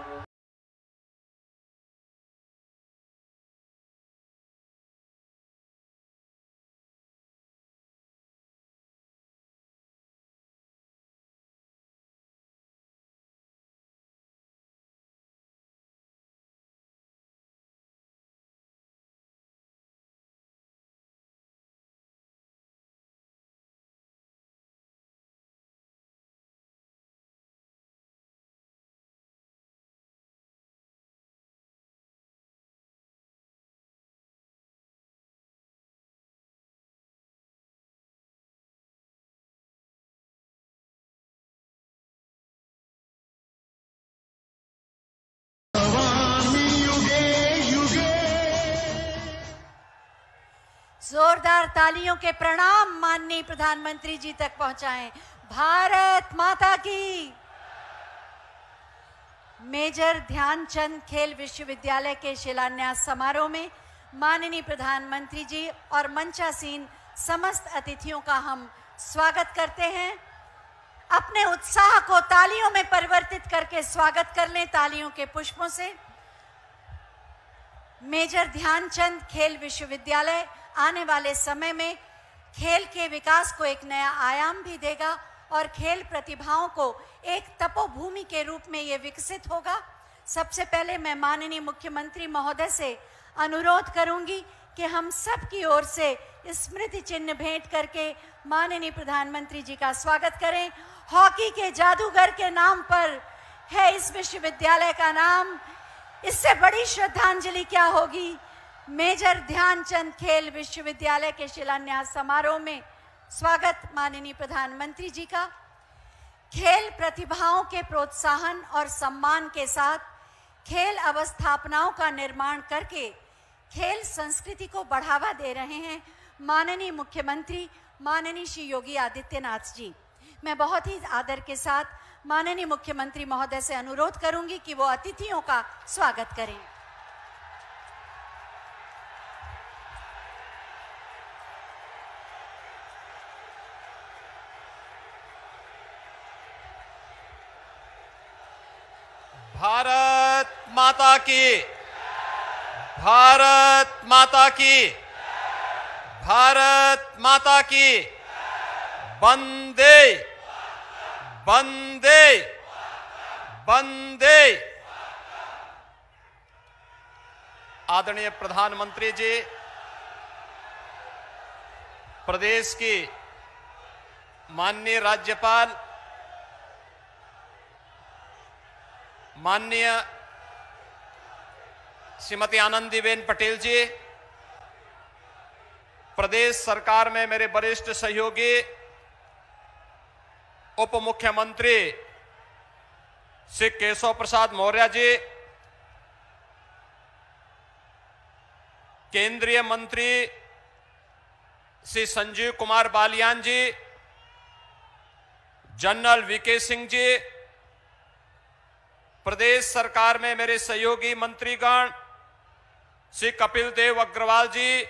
जोरदार तालियों के प्रणाम माननीय प्रधानमंत्री जी तक पहुंचाएं। भारत माता की। मेजर ध्यानचंद खेल विश्वविद्यालय के शिलान्यास समारोह में माननीय प्रधानमंत्री जी और मंचासीन समस्त अतिथियों का हम स्वागत करते हैं। अपने उत्साह को तालियों में परिवर्तित करके स्वागत कर लें, तालियों के पुष्पों से। मेजर ध्यानचंद खेल विश्वविद्यालय आने वाले समय में खेल के विकास को एक नया आयाम भी देगा और खेल प्रतिभाओं को एक तपोभूमि के रूप में ये विकसित होगा। सबसे पहले मैं माननीय मुख्यमंत्री महोदय से अनुरोध करूंगी कि हम सब की ओर से स्मृति चिन्ह भेंट करके माननीय प्रधानमंत्री जी का स्वागत करें। हॉकी के जादूगर के नाम पर है इस विश्वविद्यालय का नाम, इससे बड़ी श्रद्धांजलि क्या होगी। मेजर ध्यानचंद खेल विश्वविद्यालय के शिलान्यास समारोह में स्वागत माननीय प्रधानमंत्री जी का। खेल प्रतिभाओं के प्रोत्साहन और सम्मान के साथ खेल अवस्थापनाओं का निर्माण करके खेल संस्कृति को बढ़ावा दे रहे हैं माननीय मुख्यमंत्री माननीय श्री योगी आदित्यनाथ जी। मैं बहुत ही आदर के साथ माननीय मुख्यमंत्री महोदय से अनुरोध करूंगी कि वो अतिथियों का स्वागत करें। भारत माता की, भारत माता की, भारत माता की। वंदे वंदे वंदे। आदरणीय प्रधानमंत्री जी, प्रदेश की माननीय राज्यपाल माननीय श्रीमती आनंदीबेन पटेल जी, प्रदेश सरकार में मेरे वरिष्ठ सहयोगी उप मुख्यमंत्री श्री केशव प्रसाद मौर्य जी, केंद्रीय मंत्री श्री संजीव कुमार बालियान जी, जनरल वीके सिंह जी, प्रदेश सरकार में मेरे सहयोगी मंत्रीगण श्री कपिल देव अग्रवाल जी,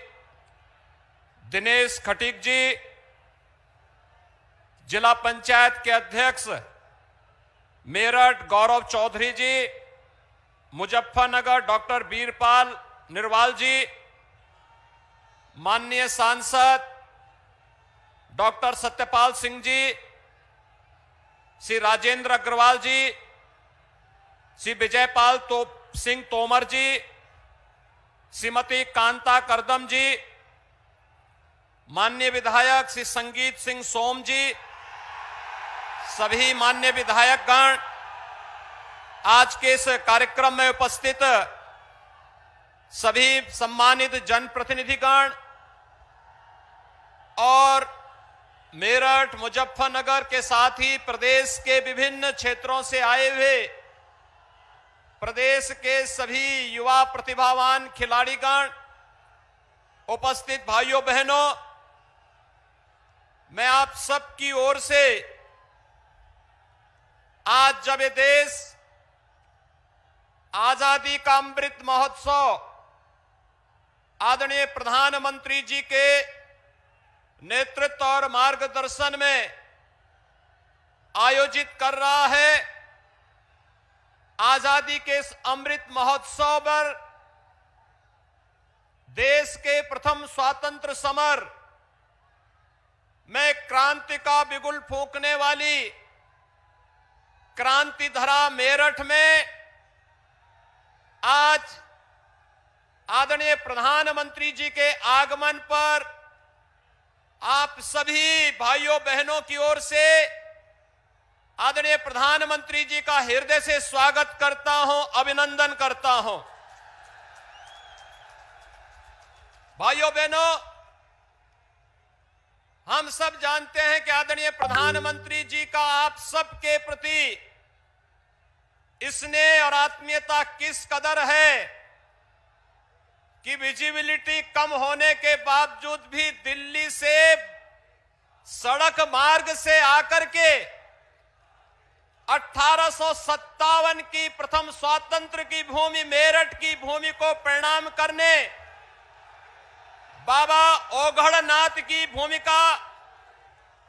दिनेश खटीक जी, जिला पंचायत के अध्यक्ष मेरठ गौरव चौधरी जी, मुजफ्फरनगर डॉक्टर वीरपाल निरवाल जी, माननीय सांसद डॉक्टर सत्यपाल सिंह जी, श्री राजेंद्र अग्रवाल जी, श्री विजयपाल सिंह तोमर जी, श्रीमती कांता करदम जी, माननीय विधायक श्री संगीत सिंह सोम जी, सभी माननीय विधायकगण, आज के इस कार्यक्रम में उपस्थित सभी सम्मानित जनप्रतिनिधिगण और मेरठ, मुजफ्फरनगर के साथ ही प्रदेश के विभिन्न क्षेत्रों से आए हुए प्रदेश के सभी युवा प्रतिभावान खिलाड़ीगण, उपस्थित भाइयों बहनों, मैं आप सबकी ओर से आज जब ये देश आजादी का अमृत महोत्सव आदरणीय प्रधानमंत्री जी के नेतृत्व और मार्गदर्शन में आयोजित कर रहा है, आजादी के इस अमृत महोत्सव पर देश के प्रथम स्वतंत्र समर में क्रांति का बिगुल फूंकने वाली क्रांति धरा मेरठ में आज आदरणीय प्रधानमंत्री जी के आगमन पर आप सभी भाइयों बहनों की ओर से आदरणीय प्रधानमंत्री जी का हृदय से स्वागत करता हूं, अभिनंदन करता हूं। भाइयों बहनों, हम सब जानते हैं कि आदरणीय प्रधानमंत्री जी का आप सबके प्रति स्नेह और आत्मीयता किस कदर है कि विजिबिलिटी कम होने के बावजूद भी दिल्ली से सड़क मार्ग से आकर के 1857 की प्रथम स्वातंत्र की भूमि मेरठ की भूमि को प्रणाम करने, बाबा ओघड़नाथ की भूमि का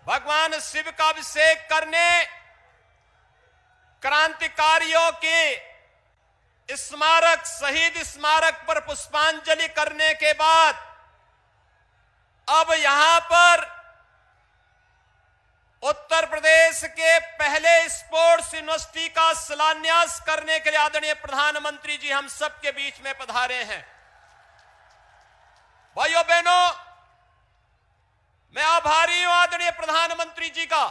भगवान शिव का अभिषेक करने, क्रांतिकारियों के स्मारक शहीद स्मारक पर पुष्पांजलि करने के बाद अब यहां पर उत्तर प्रदेश के पहले स्पोर्ट्स यूनिवर्सिटी का शिलान्यास करने के लिए आदरणीय प्रधानमंत्री जी हम सबके बीच में पधारे हैं। भाइयों बहनों, मैं आभारी हूं आदरणीय प्रधानमंत्री जी का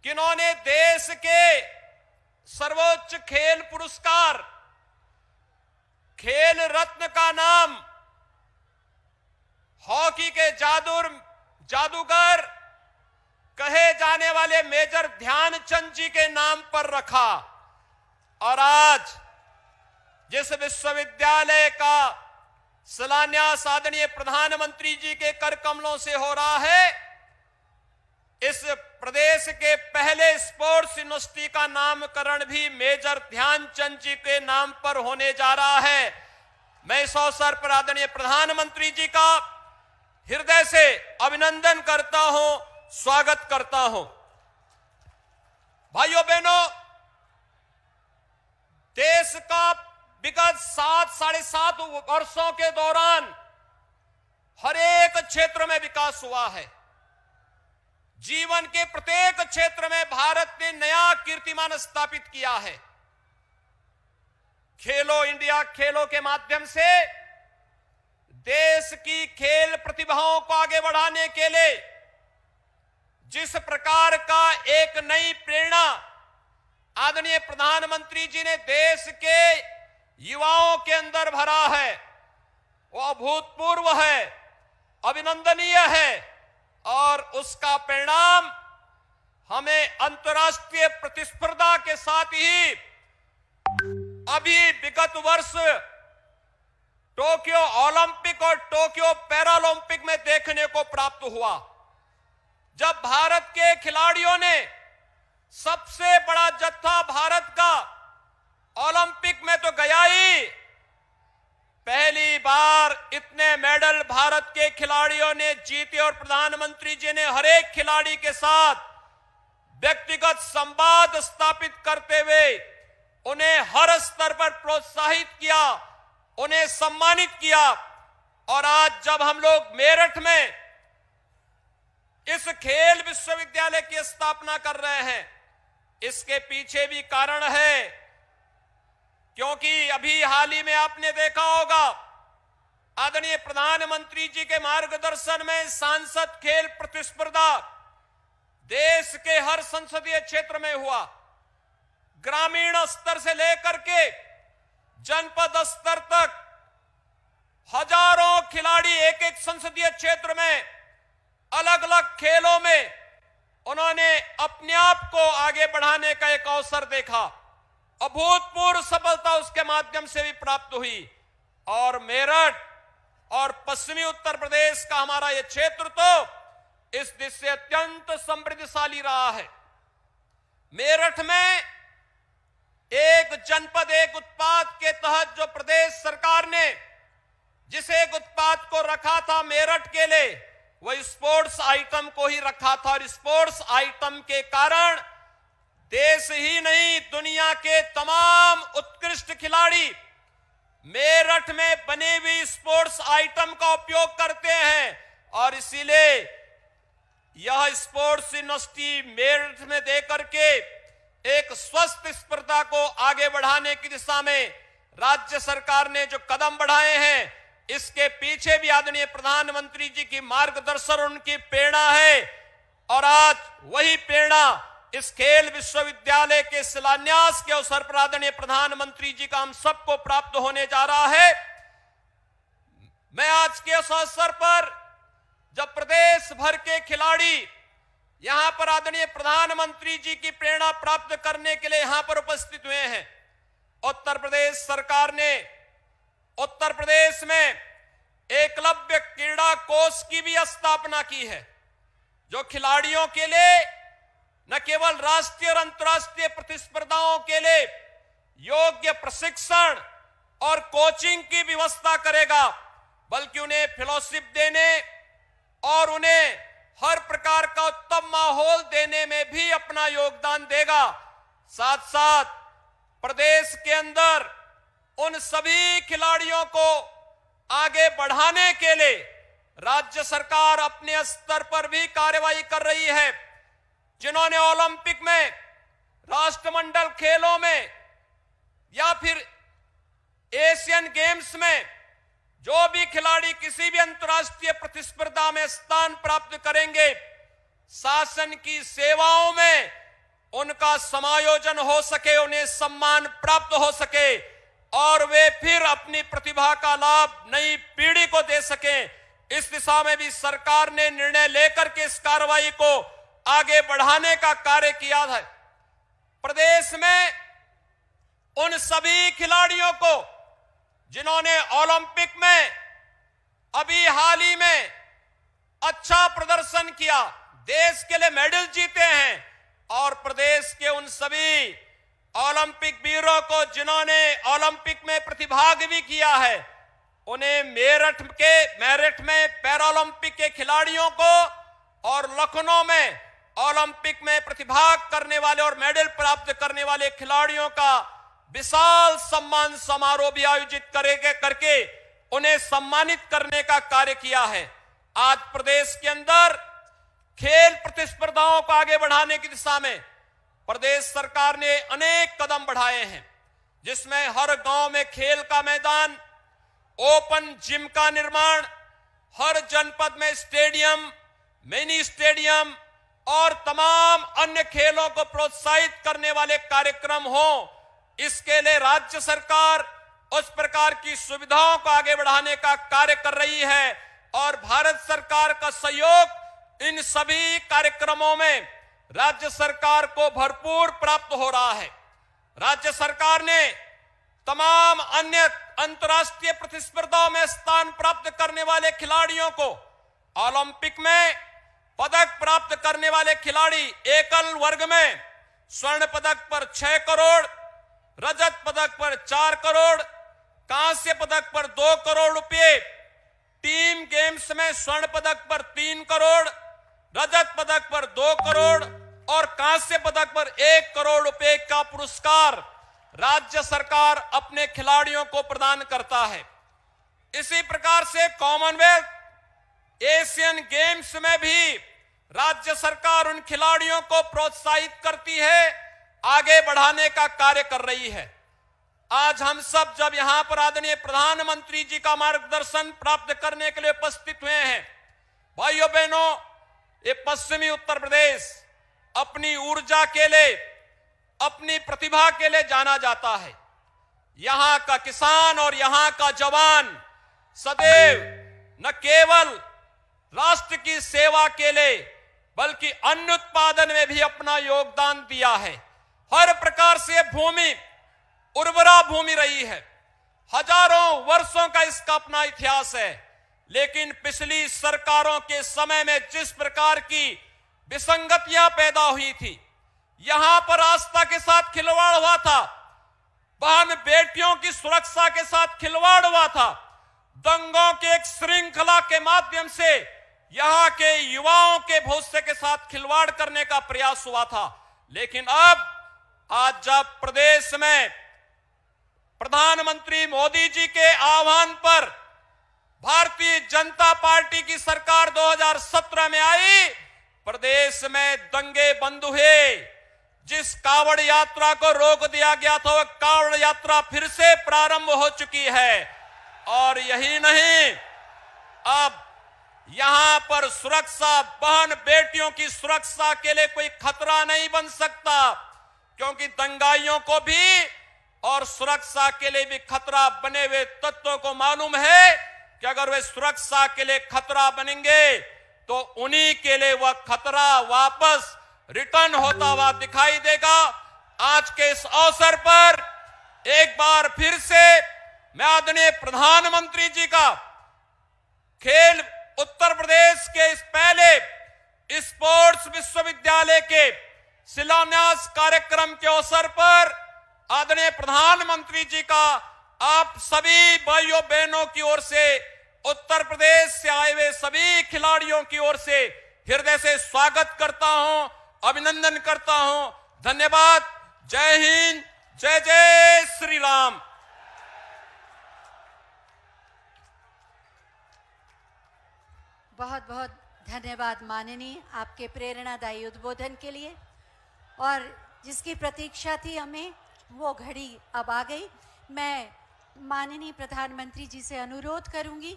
कि उन्होंने देश के सर्वोच्च खेल पुरस्कार खेल रत्न का नाम हॉकी के जादूगर कहे जाने वाले मेजर ध्यानचंद जी के नाम पर रखा। और आज जिस विश्वविद्यालय का शिलान्यास आदरणीय प्रधानमंत्री जी के कर कमलों से हो रहा है, इस प्रदेश के पहले स्पोर्ट्स यूनिवर्सिटी का नामकरण भी मेजर ध्यानचंद जी के नाम पर होने जा रहा है। मैं इस अवसर पर आदरणीय प्रधानमंत्री जी का हृदय से अभिनंदन करता हूं, स्वागत करता हूं। भाइयों बहनों, देश का विगत 7-7.5 वर्षों के दौरान हर एक क्षेत्र में विकास हुआ है। जीवन के प्रत्येक क्षेत्र में भारत ने नया कीर्तिमान स्थापित किया है। खेलो इंडिया खेलों के माध्यम से देश की खेल प्रतिभाओं को आगे बढ़ाने के लिए जिस प्रकार का एक नई प्रेरणा आदरणीय प्रधानमंत्री जी ने देश के युवाओं के अंदर भरा है, वो अभूतपूर्व है, अभिनंदनीय है। और उसका परिणाम हमें अंतर्राष्ट्रीय प्रतिस्पर्धा के साथ ही अभी विगत वर्ष टोक्यो ओलंपिक और टोक्यो पैरालंपिक में देखने को प्राप्त हुआ, जब भारत के खिलाड़ियों ने सबसे बड़ा जत्था भारत का ओलंपिक में तो गया ही, पहली बार इतने मेडल भारत के खिलाड़ियों ने जीते और प्रधानमंत्री जी ने हर एक खिलाड़ी के साथ व्यक्तिगत संवाद स्थापित करते हुए उन्हें हर स्तर पर प्रोत्साहित किया, उन्हें सम्मानित किया। और आज जब हम लोग मेरठ में इस खेल विश्वविद्यालय की स्थापना कर रहे हैं, इसके पीछे भी कारण है, क्योंकि अभी हाल ही में आपने देखा होगा आदरणीय प्रधानमंत्री जी के मार्गदर्शन में सांसद खेल प्रतिस्पर्धा देश के हर संसदीय क्षेत्र में हुआ। ग्रामीण स्तर से लेकर के जनपद स्तर तक हजारों खिलाड़ी एक एक संसदीय क्षेत्र में अलग अलग खेलों में उन्होंने अपने आप को आगे बढ़ाने का एक अवसर देखा। अभूतपूर्व सफलता उसके माध्यम से भी प्राप्त हुई। और मेरठ और पश्चिमी उत्तर प्रदेश का हमारा यह क्षेत्र तो इस दिशा से अत्यंत समृद्धशाली रहा है। मेरठ में एक जनपद एक उत्पाद के तहत जो प्रदेश सरकार ने जिस एक उत्पाद को रखा था मेरठ के लिए, वह स्पोर्ट्स आइटम को ही रखा था। और स्पोर्ट्स आइटम के कारण देश ही नहीं दुनिया के तमाम उत्कृष्ट खिलाड़ी मेरठ में बने हुए स्पोर्ट्स आइटम का उपयोग करते हैं। और इसीलिए यह स्पोर्ट्स यूनिवर्सिटी मेरठ में देकर के एक स्वस्थ स्पर्धा को आगे बढ़ाने की दिशा में राज्य सरकार ने जो कदम बढ़ाए हैं, इसके पीछे भी आदरणीय प्रधानमंत्री जी की मार्गदर्शन, उनकी प्रेरणा है। और आज वही प्रेरणा इस खेल विश्वविद्यालय के शिलान्यास के अवसर पर आदरणीय प्रधानमंत्री जी का हम सबको प्राप्त होने जा रहा है। मैं आज के इस अवसर पर जब प्रदेश भर के खिलाड़ी यहां पर आदरणीय प्रधानमंत्री जी की प्रेरणा प्राप्त करने के लिए यहां पर उपस्थित हुए हैं, उत्तर प्रदेश सरकार ने उत्तर प्रदेश में एकलव्य क्रीड़ा कोष की भी स्थापना की है, जो खिलाड़ियों के लिए न केवल राष्ट्रीय और अंतर्राष्ट्रीय प्रतिस्पर्धाओं के लिए योग्य प्रशिक्षण और कोचिंग की व्यवस्था करेगा, बल्कि उन्हें फेलोशिप देने और उन्हें हर प्रकार का उत्तम माहौल देने में भी अपना योगदान देगा। साथ साथ प्रदेश के अंदर उन सभी खिलाड़ियों को आगे बढ़ाने के लिए राज्य सरकार अपने स्तर पर भी कार्रवाई कर रही है। जिन्होंने ओलंपिक में, राष्ट्रमंडल खेलों में या फिर एशियन गेम्स में जो भी खिलाड़ी किसी भी अंतर्राष्ट्रीय प्रतिस्पर्धा में स्थान प्राप्त करेंगे, शासन की सेवाओं में उनका समायोजन हो सके, उन्हें सम्मान प्राप्त हो सके और वे फिर अपनी प्रतिभा का लाभ नई पीढ़ी को दे सकें। इस दिशा में भी सरकार ने निर्णय लेकर के इस कार्रवाई को आगे बढ़ाने का कार्य किया है। प्रदेश में उन सभी खिलाड़ियों को जिन्होंने ओलंपिक में अभी हाल ही में अच्छा प्रदर्शन किया, देश के लिए मेडल जीते हैं, और प्रदेश के उन सभी ओलंपिक वीरों को जिन्होंने ओलंपिक में प्रतिभाग भी किया है, उन्हें मेरठ में पैरालंपिक के खिलाड़ियों को और लखनऊ में ओलंपिक में प्रतिभाग करने वाले और मेडल प्राप्त करने वाले खिलाड़ियों का विशाल सम्मान समारोह भी आयोजित करके उन्हें सम्मानित करने का कार्य किया है। आज प्रदेश के अंदर खेल प्रतिस्पर्धाओं को आगे बढ़ाने की दिशा में प्रदेश सरकार ने अनेक कदम बढ़ाए हैं, जिसमें हर गांव में खेल का मैदान, ओपन जिम का निर्माण, हर जनपद में स्टेडियम, मिनी स्टेडियम और तमाम अन्य खेलों को प्रोत्साहित करने वाले कार्यक्रम हो। इसके लिए राज्य सरकार उस प्रकार की सुविधाओं को आगे बढ़ाने का कार्य कर रही है और भारत सरकार का सहयोग इन सभी कार्यक्रमों में राज्य सरकार को भरपूर प्राप्त हो रहा है। राज्य सरकार ने तमाम अन्य अंतर्राष्ट्रीय प्रतिस्पर्धाओं में स्थान प्राप्त करने वाले खिलाड़ियों को, ओलंपिक में पदक प्राप्त करने वाले खिलाड़ी एकल वर्ग में स्वर्ण पदक पर 6 करोड़, रजत पदक पर 4 करोड़, कांस्य पदक पर 2 करोड़ रुपए, टीम गेम्स में स्वर्ण पदक पर 3 करोड़, रजत पदक पर 2 करोड़ और कांस्य पदक पर 1 करोड़ रुपए का पुरस्कार राज्य सरकार अपने खिलाड़ियों को प्रदान करता है। इसी प्रकार से कॉमनवेल्थ, एशियन गेम्स में भी राज्य सरकार उन खिलाड़ियों को प्रोत्साहित करती है, आगे बढ़ाने का कार्य कर रही है। आज हम सब जब यहां पर आदरणीय प्रधानमंत्री जी का मार्गदर्शन प्राप्त करने के लिए उपस्थित हुए हैं, भाइयों बहनों, ये पश्चिमी उत्तर प्रदेश अपनी ऊर्जा के लिए, अपनी प्रतिभा के लिए जाना जाता है। यहां का किसान और यहां का जवान सदैव न केवल राष्ट्र की सेवा के लिए बल्कि अन्न उत्पादन में भी अपना योगदान दिया है। हर प्रकार से भूमि उर्वरा भूमि रही है, हजारों वर्षों का इसका अपना इतिहास है। लेकिन पिछली सरकारों के समय में जिस प्रकार की विसंगतियां पैदा हुई थी, यहां पर आस्था के साथ खिलवाड़ हुआ था, बहन बेटियों की सुरक्षा के साथ खिलवाड़ हुआ था, दंगों की एक श्रृंखला के माध्यम से यहां के युवाओं के भविष्य के साथ खिलवाड़ करने का प्रयास हुआ था। लेकिन अब आज जब प्रदेश में प्रधानमंत्री मोदी जी के आह्वान पर भारतीय जनता पार्टी की सरकार 2017 में आई, प्रदेश में दंगे बंद हुए। जिस कावड़ यात्रा को रोक दिया गया था, वह कावड़ यात्रा फिर से प्रारंभ हो चुकी है। और यही नहीं, अब यहां पर सुरक्षा, बहन बेटियों की सुरक्षा के लिए कोई खतरा नहीं बन सकता, क्योंकि दंगाइयों को भी और सुरक्षा के लिए भी खतरा बने हुए तत्वों को मालूम है कि अगर वे सुरक्षा के लिए खतरा बनेंगे तो उन्हीं के लिए वह खतरा वापस रिटर्न होता हुआ दिखाई देगा। आज के इस अवसर पर एक बार फिर से मैं आदरणीय प्रधानमंत्री जी का खेल उत्तर प्रदेश के इस पहले स्पोर्ट्स विश्वविद्यालय के शिलान्यास कार्यक्रम के अवसर पर आदरणीय प्रधानमंत्री जी का आप सभी भाइयों बहनों की ओर से, उत्तर प्रदेश से आए हुए सभी खिलाड़ियों की ओर से हृदय से स्वागत करता हूं, अभिनंदन करता हूं। धन्यवाद। जय हिंद, जय जय श्री राम। बहुत बहुत धन्यवाद माननीय, आपके प्रेरणादायी उद्बोधन के लिए। और जिसकी प्रतीक्षा थी हमें, वो घड़ी अब आ गई। मैं माननीय प्रधानमंत्री जी से अनुरोध करूंगी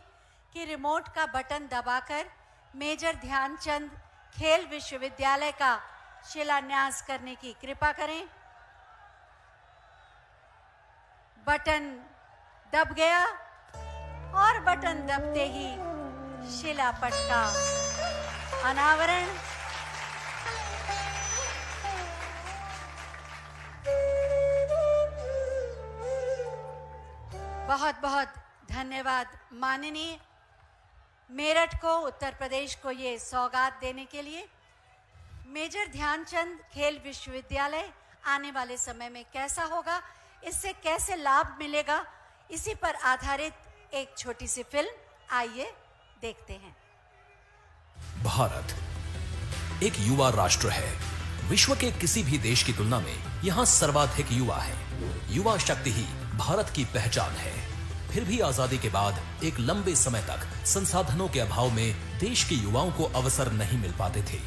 कि रिमोट का बटन दबाकर मेजर ध्यानचंद खेल विश्वविद्यालय का शिलान्यास करने की कृपा करें। बटन दब गया और बटन दबते ही शिलापट का अनावरण। बहुत बहुत धन्यवाद माननीय, मेरठ को, उत्तर प्रदेश को ये सौगात देने के लिए। मेजर ध्यानचंद खेल विश्वविद्यालय आने वाले समय में कैसा होगा, इससे कैसे लाभ मिलेगा, इसी पर आधारित एक छोटी सी फिल्म, आइए देखते हैं। भारत एक युवा राष्ट्र है। विश्व के किसी भी देश की तुलना में यहाँ सर्वाधिक युवा है। युवा शक्ति ही भारत की पहचान है। फिर भी आजादी के बाद एक लंबे समय तक संसाधनों के अभाव में देश के युवाओं को अवसर नहीं मिल पाते थे।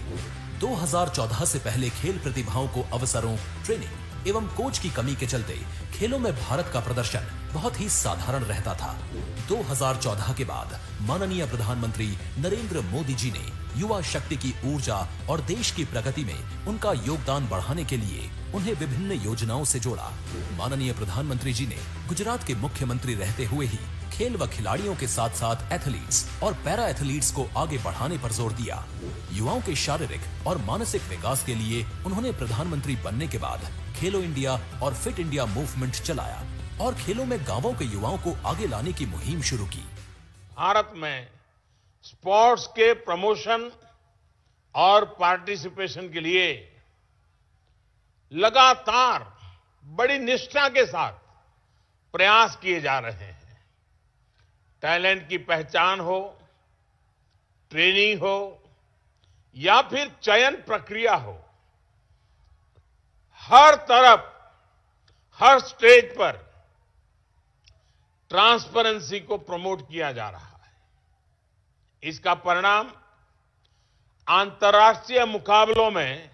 2014 से पहले खेल प्रतिभाओं को अवसरों, ट्रेनिंग एवं कोच की कमी के चलते खेलों में भारत का प्रदर्शन बहुत ही साधारण रहता था। 2014 के बाद माननीय प्रधानमंत्री नरेंद्र मोदी जी ने युवा शक्ति की ऊर्जा और देश की प्रगति में उनका योगदान बढ़ाने के लिए उन्हें विभिन्न योजनाओं से जोड़ा। माननीय प्रधानमंत्री जी ने गुजरात के मुख्यमंत्री रहते हुए ही खेल व खिलाड़ियों के साथ साथ एथलीट्स और पैरा एथलीट्स को आगे बढ़ाने पर जोर दिया। युवाओं के शारीरिक और मानसिक विकास के लिए उन्होंने प्रधानमंत्री बनने के बाद खेलो इंडिया और फिट इंडिया मूवमेंट चलाया और खेलों में गांवों के युवाओं को आगे लाने की मुहिम शुरू की। भारत में स्पोर्ट्स के प्रमोशन और पार्टिसिपेशन के लिए लगातार बड़ी निष्ठा के साथ प्रयास किए जा रहे हैं। टैलेंट की पहचान हो, ट्रेनिंग हो या फिर चयन प्रक्रिया हो, हर तरफ हर स्टेज पर ट्रांसपेरेंसी को प्रमोट किया जा रहा है। इसका परिणाम अंतर्राष्ट्रीय मुकाबलों में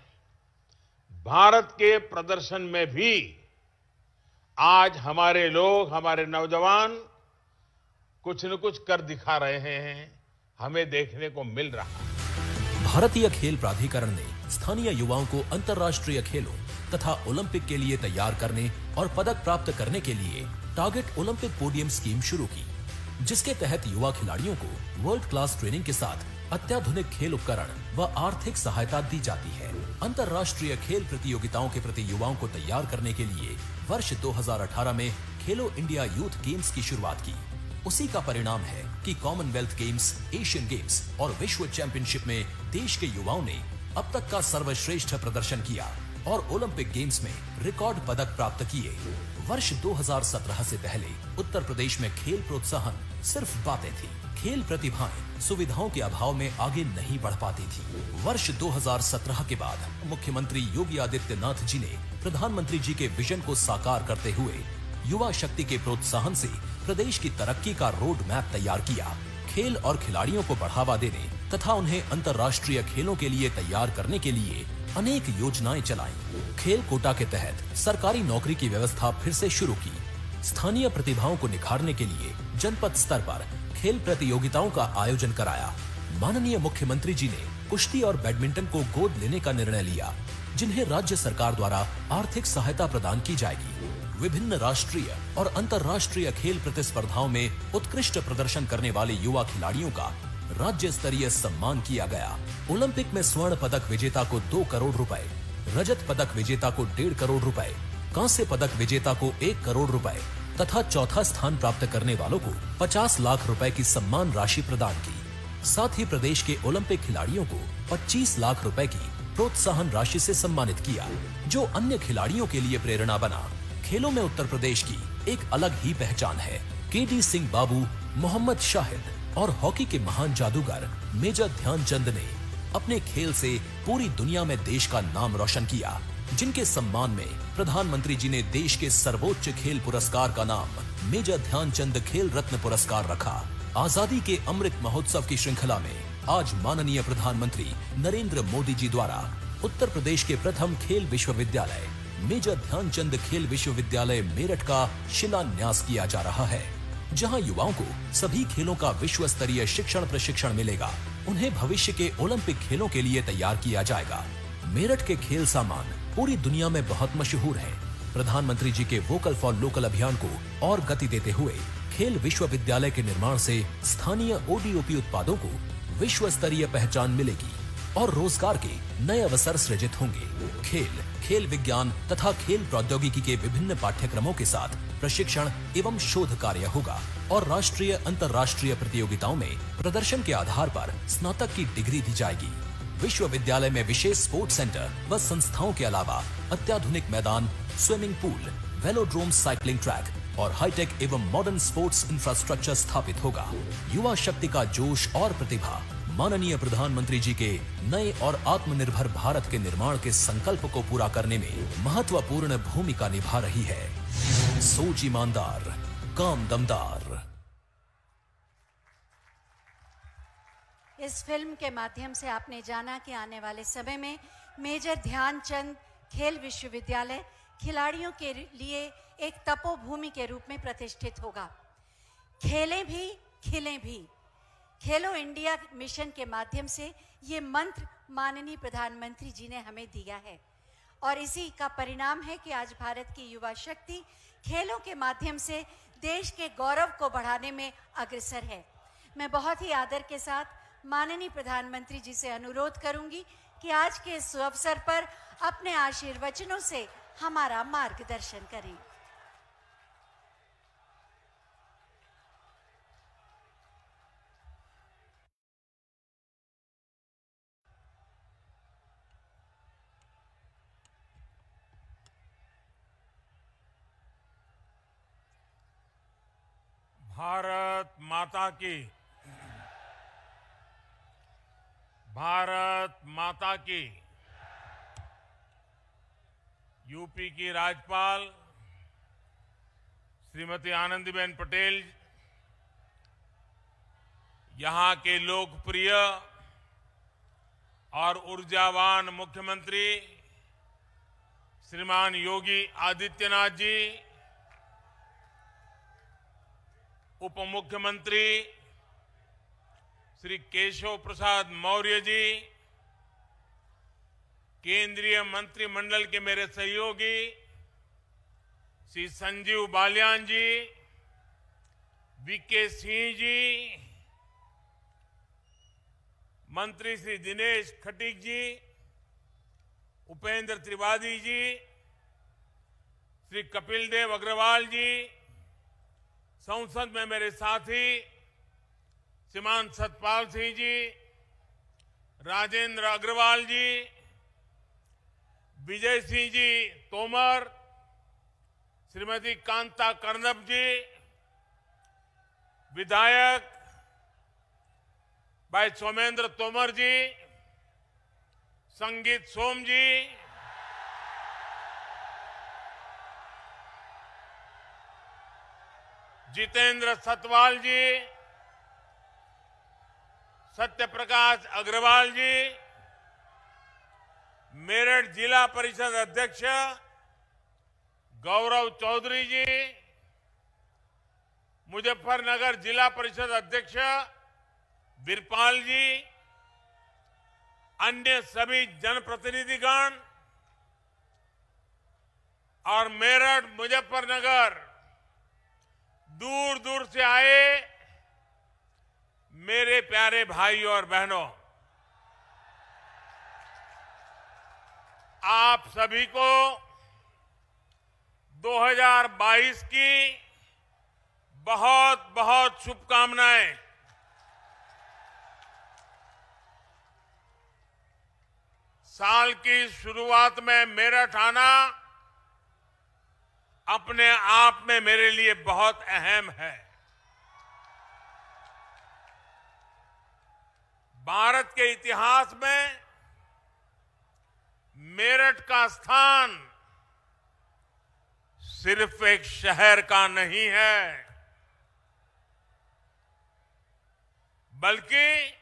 भारत के प्रदर्शन में भी आज हमारे लोग, हमारे नौजवान कुछ न कुछ कर दिखा रहे हैं, हमें देखने को मिल रहा है। भारतीय खेल प्राधिकरण ने स्थानीय युवाओं को अंतर्राष्ट्रीय खेलों तथा ओलंपिक के लिए तैयार करने और पदक प्राप्त करने के लिए टारगेट ओलंपिक पोडियम स्कीम शुरू की, जिसके तहत युवा खिलाड़ियों को वर्ल्ड क्लास ट्रेनिंग के साथ अत्याधुनिक खेल उपकरण व आर्थिक सहायता दी जाती है। अंतर्राष्ट्रीय खेल प्रतियोगिताओं के प्रति युवाओं को तैयार करने के लिए वर्ष 2018 में खेलो इंडिया यूथ गेम्स की शुरुआत की। उसी का परिणाम है कि कॉमनवेल्थ गेम्स, एशियन गेम्स और विश्व चैंपियनशिप में देश के युवाओं ने अब तक का सर्वश्रेष्ठ प्रदर्शन किया और ओलंपिक गेम्स में रिकॉर्ड पदक प्राप्त किए। वर्ष 2017 से पहले उत्तर प्रदेश में खेल प्रोत्साहन सिर्फ बातें थी। खेल प्रतिभाएं सुविधाओं के अभाव में आगे नहीं बढ़ पाती थी। वर्ष 2017 के बाद मुख्यमंत्री योगी आदित्यनाथ जी ने प्रधानमंत्री जी के विजन को साकार करते हुए युवा शक्ति के प्रोत्साहन से प्रदेश की तरक्की का रोड मैप तैयार किया। खेल और खिलाड़ियों को बढ़ावा देने तथा उन्हें अंतर्राष्ट्रीय खेलों के लिए तैयार करने के लिए अनेक योजनाएं चलाई। खेल कोटा के तहत सरकारी नौकरी की व्यवस्था फिर से शुरू की। स्थानीय प्रतिभाओं को निखारने के लिए जनपद स्तर पर खेल प्रतियोगिताओं का आयोजन कराया। माननीय मुख्यमंत्री जी ने कुश्ती और बैडमिंटन को गोद लेने का निर्णय लिया, जिन्हें राज्य सरकार द्वारा आर्थिक सहायता प्रदान की जाएगी। विभिन्न राष्ट्रीय और अंतर्राष्ट्रीय खेल प्रतिस्पर्धाओं में उत्कृष्ट प्रदर्शन करने वाले युवा खिलाड़ियों का राज्य स्तरीय सम्मान किया गया। ओलंपिक में स्वर्ण पदक विजेता को 2 करोड़ रुपए, रजत पदक विजेता को 1.5 करोड़ रुपए, कांस्य पदक विजेता को 1 करोड़ रुपए तथा चौथा स्थान प्राप्त करने वालों को 50 लाख रुपए की सम्मान राशि प्रदान की। साथ ही प्रदेश के ओलंपिक खिलाड़ियों को 25 लाख रुपए की प्रोत्साहन राशि से सम्मानित किया, जो अन्य खिलाड़ियों के लिए प्रेरणा बना। खेलों में उत्तर प्रदेश की एक अलग ही पहचान है। केडी सिंह बाबू, मोहम्मद शाहिद और हॉकी के महान जादूगर मेजर ध्यानचंद ने अपने खेल से पूरी दुनिया में देश का नाम रोशन किया, जिनके सम्मान में प्रधानमंत्री जी ने देश के सर्वोच्च खेल पुरस्कार का नाम मेजर ध्यानचंद खेल रत्न पुरस्कार रखा। आजादी के अमृत महोत्सव की श्रृंखला में आज माननीय प्रधानमंत्री नरेंद्र मोदी जी द्वारा उत्तर प्रदेश के प्रथम खेल विश्वविद्यालय मेजर ध्यानचंद खेल विश्वविद्यालय मेरठ का शिलान्यास किया जा रहा है, जहां युवाओं को सभी खेलों का विश्व स्तरीय शिक्षण प्रशिक्षण मिलेगा। उन्हें भविष्य के ओलंपिक खेलों के लिए तैयार किया जाएगा। मेरठ के खेल सामान पूरी दुनिया में बहुत मशहूर हैं। प्रधानमंत्री जी के वोकल फॉर लोकल अभियान को और गति देते हुए खेल विश्वविद्यालय के निर्माण से स्थानीय ओडीओपी उत्पादों को विश्व स्तरीय पहचान मिलेगी और रोजगार के नए अवसर सृजित होंगे। खेल विज्ञान तथा खेल प्रौद्योगिकी के विभिन्न पाठ्यक्रमों के साथ प्रशिक्षण एवं शोध कार्य होगा और राष्ट्रीय अंतर्राष्ट्रीय प्रतियोगिताओं में प्रदर्शन के आधार पर स्नातक की डिग्री दी जाएगी। विश्वविद्यालय में विशेष स्पोर्ट्स सेंटर व संस्थाओं के अलावा अत्याधुनिक मैदान, swimming pool, velodrome, cycling track और हाईटेक एवं मॉडर्न स्पोर्ट्स इंफ्रास्ट्रक्चर स्थापित होगा। युवा शक्ति का जोश और प्रतिभा माननीय प्रधानमंत्री जी के नए और आत्मनिर्भर भारत के निर्माण के संकल्प को पूरा करने में महत्वपूर्ण भूमिका निभा रही है। सोच ईमानदार, काम दमदार। इस फिल्म के माध्यम से आपने जाना कि आने वाले समय में मेजर ध्यानचंद खेल विश्वविद्यालय खिलाड़ियों के लिए एक तपोभूमि के रूप में प्रतिष्ठित होगा। खेलें भी खिलें भी। खेलो इंडिया मिशन के माध्यम से ये मंत्र माननीय प्रधानमंत्री जी ने हमें दिया है और इसी का परिणाम है कि आज भारत की युवा शक्ति खेलों के माध्यम से देश के गौरव को बढ़ाने में अग्रसर है। मैं बहुत ही आदर के साथ माननीय प्रधानमंत्री जी से अनुरोध करूंगी कि आज के इस अवसर पर अपने आशीर्वचनों से हमारा मार्गदर्शन करें। भारत माता की, भारत माता की। यूपी की राज्यपाल श्रीमती आनंदीबेन पटेल, यहां के लोकप्रिय और ऊर्जावान मुख्यमंत्री श्रीमान योगी आदित्यनाथ जी, उप मुख्यमंत्री श्री केशव प्रसाद मौर्य जी, केंद्रीय मंत्रिमंडल के मेरे सहयोगी श्री संजीव बालियान जी, वीके सिंह जी, मंत्री श्री दिनेश खटीक जी, उपेंद्र त्रिवेदी जी, श्री कपिल देव अग्रवाल जी, संसद में मेरे साथी श्रीमान सतपाल सिंह जी, राजेंद्र अग्रवाल जी, विजय सिंह जी तोमर, श्रीमती कांता कर्दम जी, विधायक भाई सोमेंद्र तोमर जी, संगीत सोम जी, जितेंद्र सतवाल जी, सत्यप्रकाश अग्रवाल जी, मेरठ जिला परिषद अध्यक्ष गौरव चौधरी जी, मुजफ्फरनगर जिला परिषद अध्यक्ष वीरपाल जी, अन्य सभी जनप्रतिनिधिगण और मेरठ मुजफ्फरनगर दूर दूर से आए मेरे प्यारे भाई और बहनों, आप सभी को 2022 की बहुत बहुत शुभकामनाएं। साल की शुरुआत में मेरठ आना अपने आप में मेरे लिए बहुत अहम है। भारत के इतिहास में मेरठ का स्थान सिर्फ एक शहर का नहीं है, बल्कि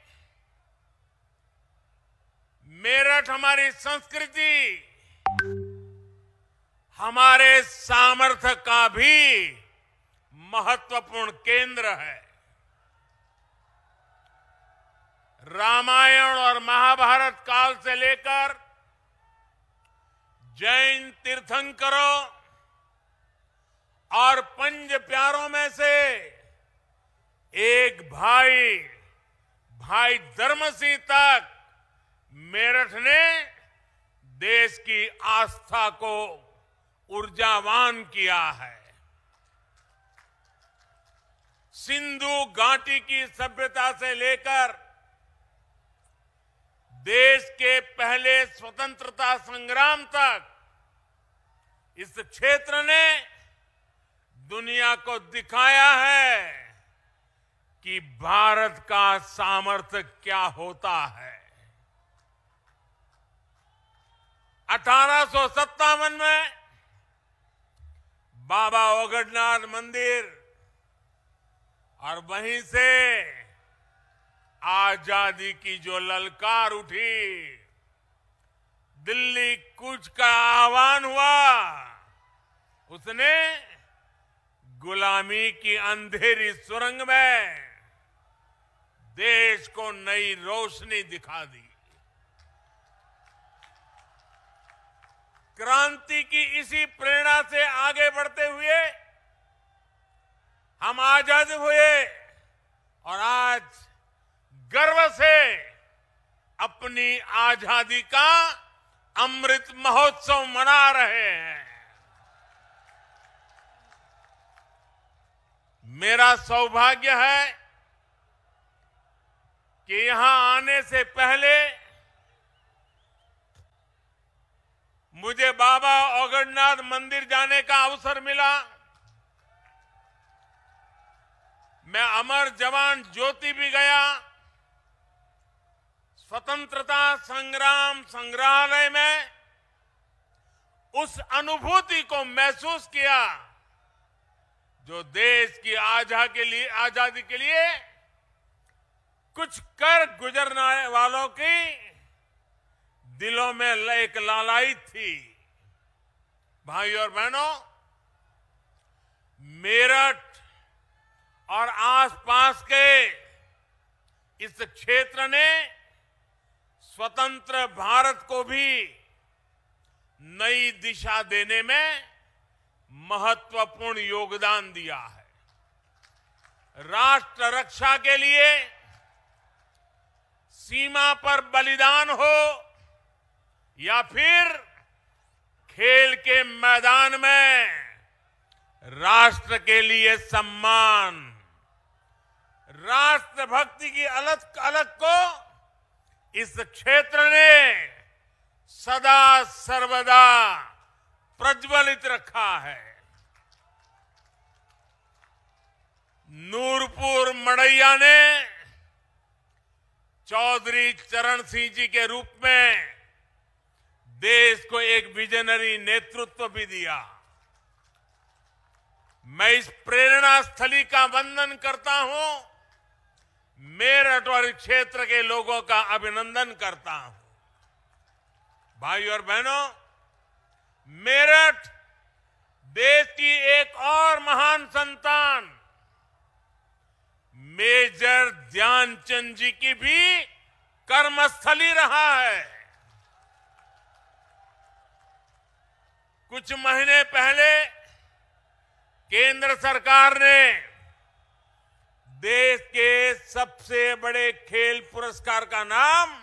मेरठ हमारी संस्कृति, हमारे सामर्थ्य का भी महत्वपूर्ण केंद्र है। रामायण और महाभारत काल से लेकर जैन तीर्थंकरों और पंच प्यारों में से एक भाई धर्म सिंह तक मेरठ ने देश की आस्था को ऊर्जावान किया है। सिंधु घाटी की सभ्यता से लेकर देश के पहले स्वतंत्रता संग्राम तक इस क्षेत्र ने दुनिया को दिखाया है कि भारत का सामर्थ्य क्या होता है। 1857 में बाबा ओगडनाथ मंदिर और वहीं से आजादी की जो ललकार उठी, दिल्ली कूच का आह्वान हुआ, उसने गुलामी की अंधेरी सुरंग में देश को नई रोशनी दिखा दी। क्रांति की इसी प्रेरणा से आगे बढ़ते हुए हम आजाद हुए और आज गर्व से अपनी आजादी का अमृत महोत्सव मना रहे हैं। मेरा सौभाग्य है कि यहां आने से पहले मुझे बाबा ओगडनाथ मंदिर जाने का अवसर मिला। मैं अमर जवान ज्योति भी गया, स्वतंत्रता संग्राम संग्रहालय में उस अनुभूति को महसूस किया जो देश की आजादी के लिए कुछ कर गुजरने वालों की दिलों में एक लालायित थी। भाई और बहनों, मेरठ और आसपास के इस क्षेत्र ने स्वतंत्र भारत को भी नई दिशा देने में महत्वपूर्ण योगदान दिया है। राष्ट्र रक्षा के लिए सीमा पर बलिदान हो या फिर खेल के मैदान में राष्ट्र के लिए सम्मान, राष्ट्रभक्ति की अलख को इस क्षेत्र ने सदा सर्वदा प्रज्वलित रखा है। नूरपुर मड़ैया ने चौधरी चरण सिंह जी के रूप में देश को एक विजनरी नेतृत्व भी दिया। मैं इस प्रेरणा स्थली का वंदन करता हूं, मेरठ और क्षेत्र के लोगों का अभिनंदन करता हूं। भाई और बहनों, मेरठ देश की एक और महान संतान मेजर ध्यानचंद जी की भी कर्मस्थली रहा है। कुछ महीने पहले केंद्र सरकार ने देश के सबसे बड़े खेल पुरस्कार का नाम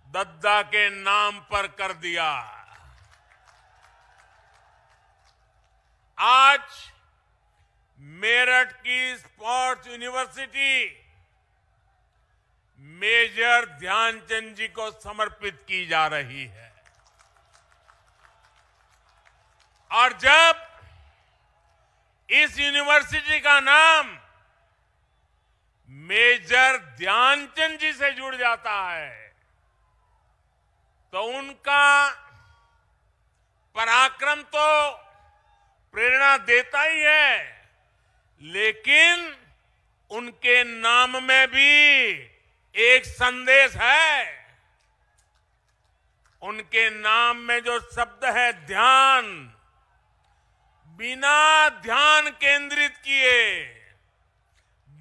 दद्दा के नाम पर कर दिया। आज मेरठ की स्पोर्ट्स यूनिवर्सिटी मेजर ध्यानचंद जी को समर्पित की जा रही है। और जब इस यूनिवर्सिटी का नाम मेजर ध्यानचंद जी से जुड़ जाता है तो उनका पराक्रम तो प्रेरणा देता ही है, लेकिन उनके नाम में भी एक संदेश है। उनके नाम में जो शब्द है ध्यान, बिना ध्यान केंद्रित किए,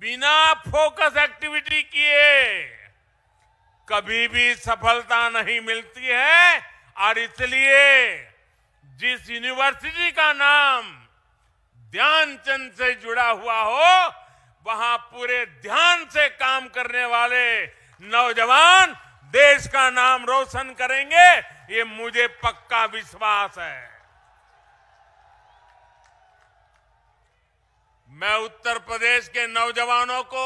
बिना फोकस एक्टिविटी किए कभी भी सफलता नहीं मिलती है। और इसलिए जिस यूनिवर्सिटी का नाम ध्यानचंद से जुड़ा हुआ हो, वहां पूरे ध्यान से काम करने वाले नौजवान देश का नाम रोशन करेंगे, ये मुझे पक्का विश्वास है। मैं उत्तर प्रदेश के नौजवानों को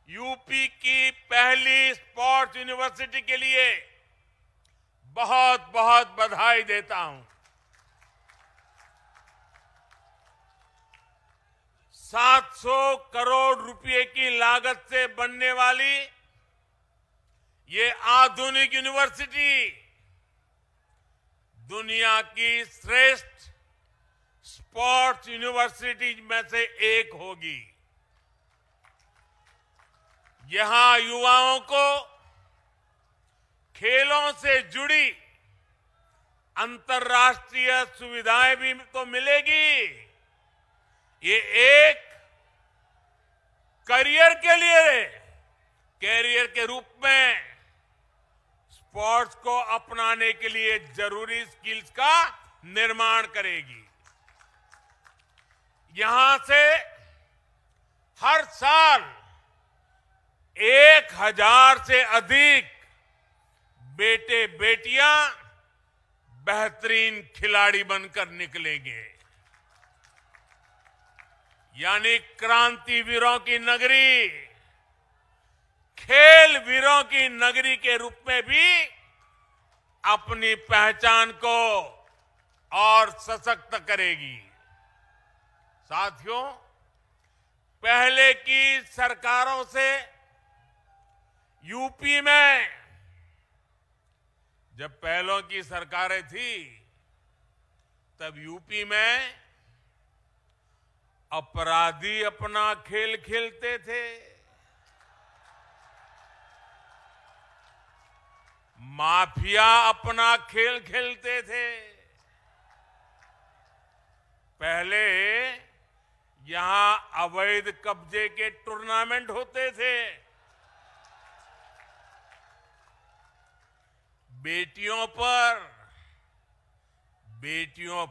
यूपी की पहली स्पोर्ट्स यूनिवर्सिटी के लिए बहुत बहुत बधाई देता हूं। 700 करोड़ रुपए की लागत से बनने वाली ये आधुनिक यूनिवर्सिटी दुनिया की श्रेष्ठ स्पोर्ट्स यूनिवर्सिटी में से एक होगी। यहां युवाओं को खेलों से जुड़ी अंतर्राष्ट्रीय सुविधाएं भी तो मिलेगी। ये एक करियर के रूप में स्पोर्ट्स को अपनाने के लिए जरूरी स्किल्स का निर्माण करेगी। यहां से हर साल 1000 से अधिक बेटे बेटियां बेहतरीन खिलाड़ी बनकर निकलेंगे। यानी क्रांतिवीरों की नगरी, खेल वीरों की नगरी के रूप में भी अपनी पहचान को और सशक्त करेगी। साथियों, पहले की सरकारों से यूपी में, जब पहलों की सरकारें थी तब यूपी में अपराधी अपना खेल खेलते थे, माफिया अपना खेल खेलते थे। पहले यहां अवैध कब्जे के टूर्नामेंट होते थे, बेटियों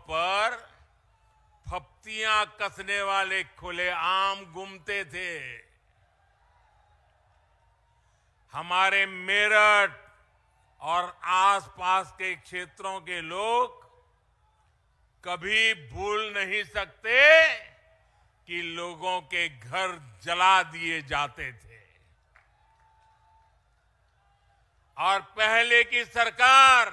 पर फप्तियां कसने वाले खुलेआम घूमते थे। हमारे मेरठ और आसपास के क्षेत्रों के लोग कभी भूल नहीं सकते कि लोगों के घर जला दिए जाते थे। और पहले की सरकार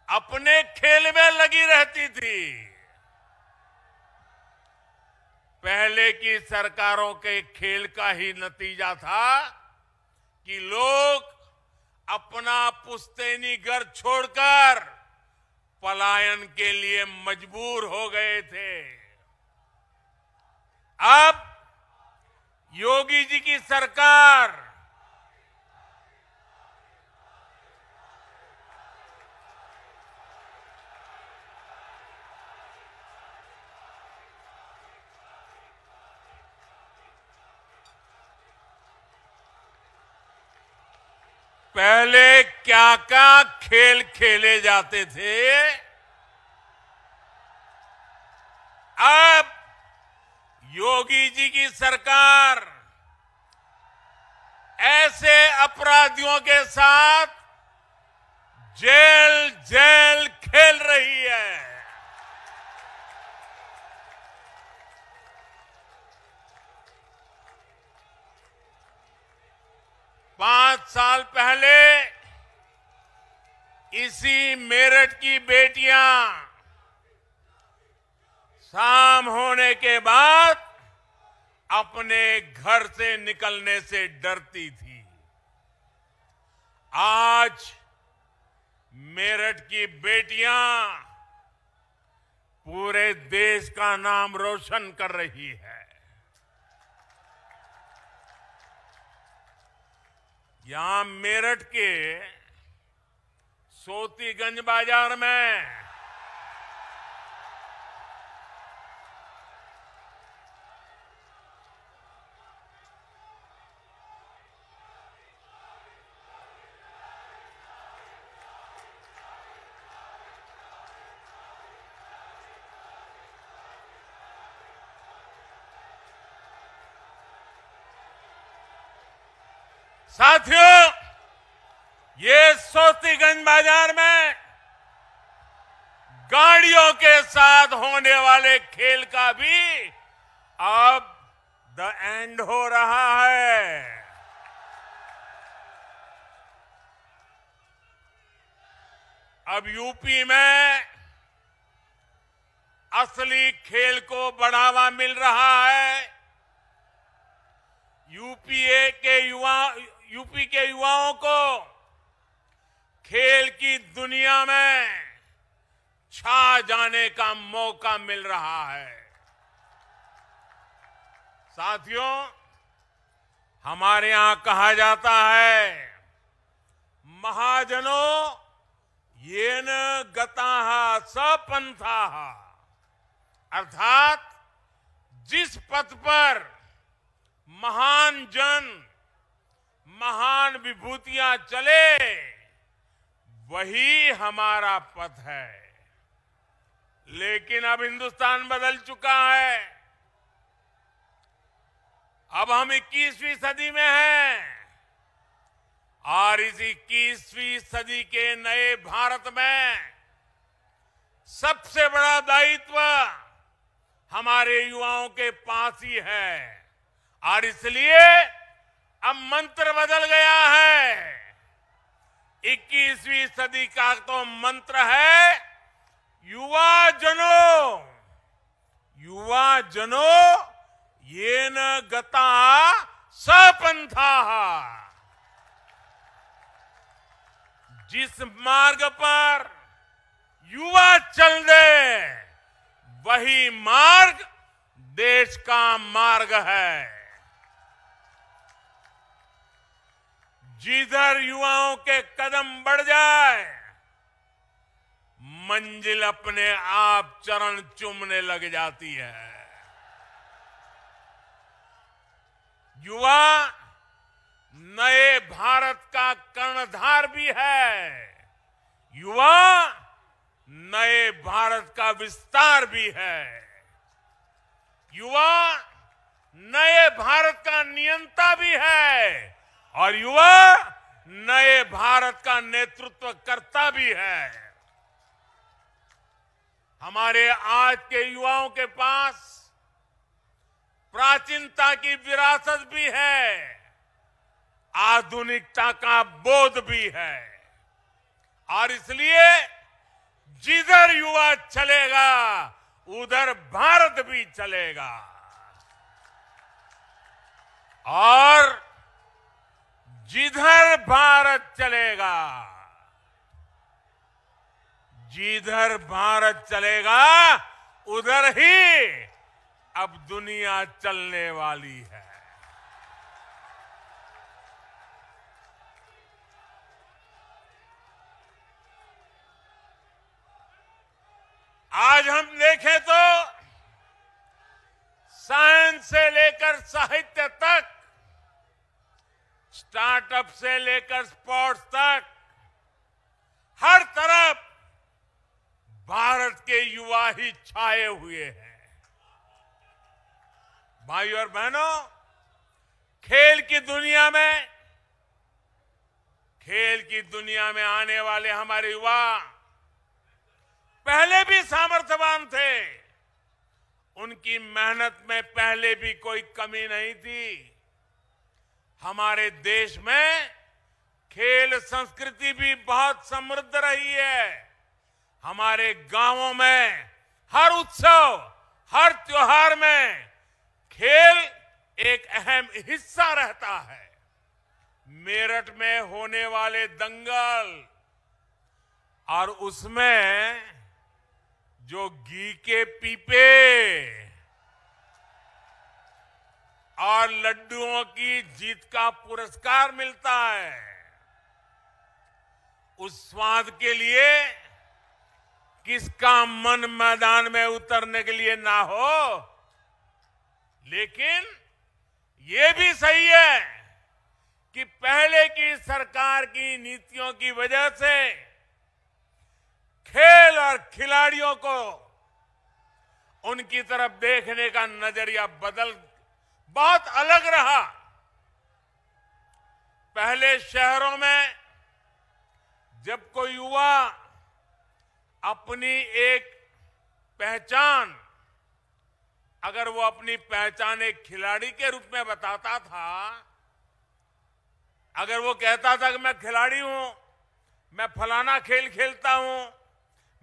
अपने खेल में लगी रहती थी। पहले की सरकारों के खेल का ही नतीजा था कि लोग अपना पुश्तैनी घर छोड़कर पलायन के लिए मजबूर हो गए थे। अब योगी जी की सरकार पहले क्या क्या खेल खेले जाते थे, अब योगी जी की सरकार ऐसे अपराधियों के साथ जेल खेल रही है। 5 साल पहले इसी मेरठ की बेटियां शाम होने के बाद अपने घर से निकलने से डरती थी। आज मेरठ की बेटियां पूरे देश का नाम रोशन कर रही है। यहां मेरठ के सोतीगंज बाजार में साथियों, ये सोतीगंज बाजार में गाड़ियों के साथ होने वाले खेल का भी अब द एंड हो रहा है। अब यूपी में असली खेल को बढ़ावा मिल रहा है। यूपी के युवाओं को खेल की दुनिया में छा जाने का मौका मिल रहा है। साथियों, हमारे यहां कहा जाता है, महाजनों येन गताः स पंथाः, अर्थात जिस पथ पर महान जन, महान विभूतियां चले, वही हमारा पथ है। लेकिन अब हिंदुस्तान बदल चुका है। अब हम 21वीं सदी में हैं और इस 21वीं सदी के नए भारत में सबसे बड़ा दायित्व हमारे युवाओं के पास ही है। और इसलिए अब मंत्र बदल गया है। 21वीं सदी का तो मंत्र है, युवा जनों येन गताः स पंथाः। जिस मार्ग पर युवा चल दे, वही यही मार्ग देश का मार्ग है। जिधर युवाओं के कदम बढ़ जाए, मंजिल अपने आप चरण चूमने लग जाती है। युवा नए भारत का कर्णधार भी है। युवा नए भारत का विस्तार भी है। युवा नए भारत का नियंता भी है और युवा नए भारत का नेतृत्व करता भी है। हमारे आज के युवाओं के पास प्राचीनता की विरासत भी है, आधुनिकता का बोध भी है और इसलिए जिधर युवा चलेगा उधर भारत भी चलेगा। और जिधर भारत चलेगा, जिधर भारत चलेगा उधर ही अब दुनिया चलने वाली है। आज हम देखें तो साइंस से लेकर साहित्य तक, स्टार्टअप से लेकर स्पोर्ट्स तक, हर तरफ भारत के युवा ही छाए हुए हैं। भाइयों और बहनों, खेल की दुनिया में आने वाले हमारे युवा पहले भी सामर्थ्यवान थे। उनकी मेहनत में पहले भी कोई कमी नहीं थी। हमारे देश में खेल संस्कृति भी बहुत समृद्ध रही है। हमारे गांवों में हर उत्सव, हर त्योहार में खेल एक अहम हिस्सा रहता है। मेरठ में होने वाले दंगल और उसमें जो घी के पीपे और लड्डुओं की जीत का पुरस्कार मिलता है, उस स्वाद के लिए किसका मन मैदान में उतरने के लिए ना हो। लेकिन ये भी सही है कि पहले की सरकार की नीतियों की वजह से खेल और खिलाड़ियों को उनकी तरफ देखने का नजरिया बहुत अलग रहा। पहले शहरों में जब कोई युवा अपनी एक पहचान, अगर वो अपनी पहचान एक खिलाड़ी के रूप में बताता था, अगर वो कहता था कि मैं खिलाड़ी हूं, मैं फलाना खेल खेलता हूं,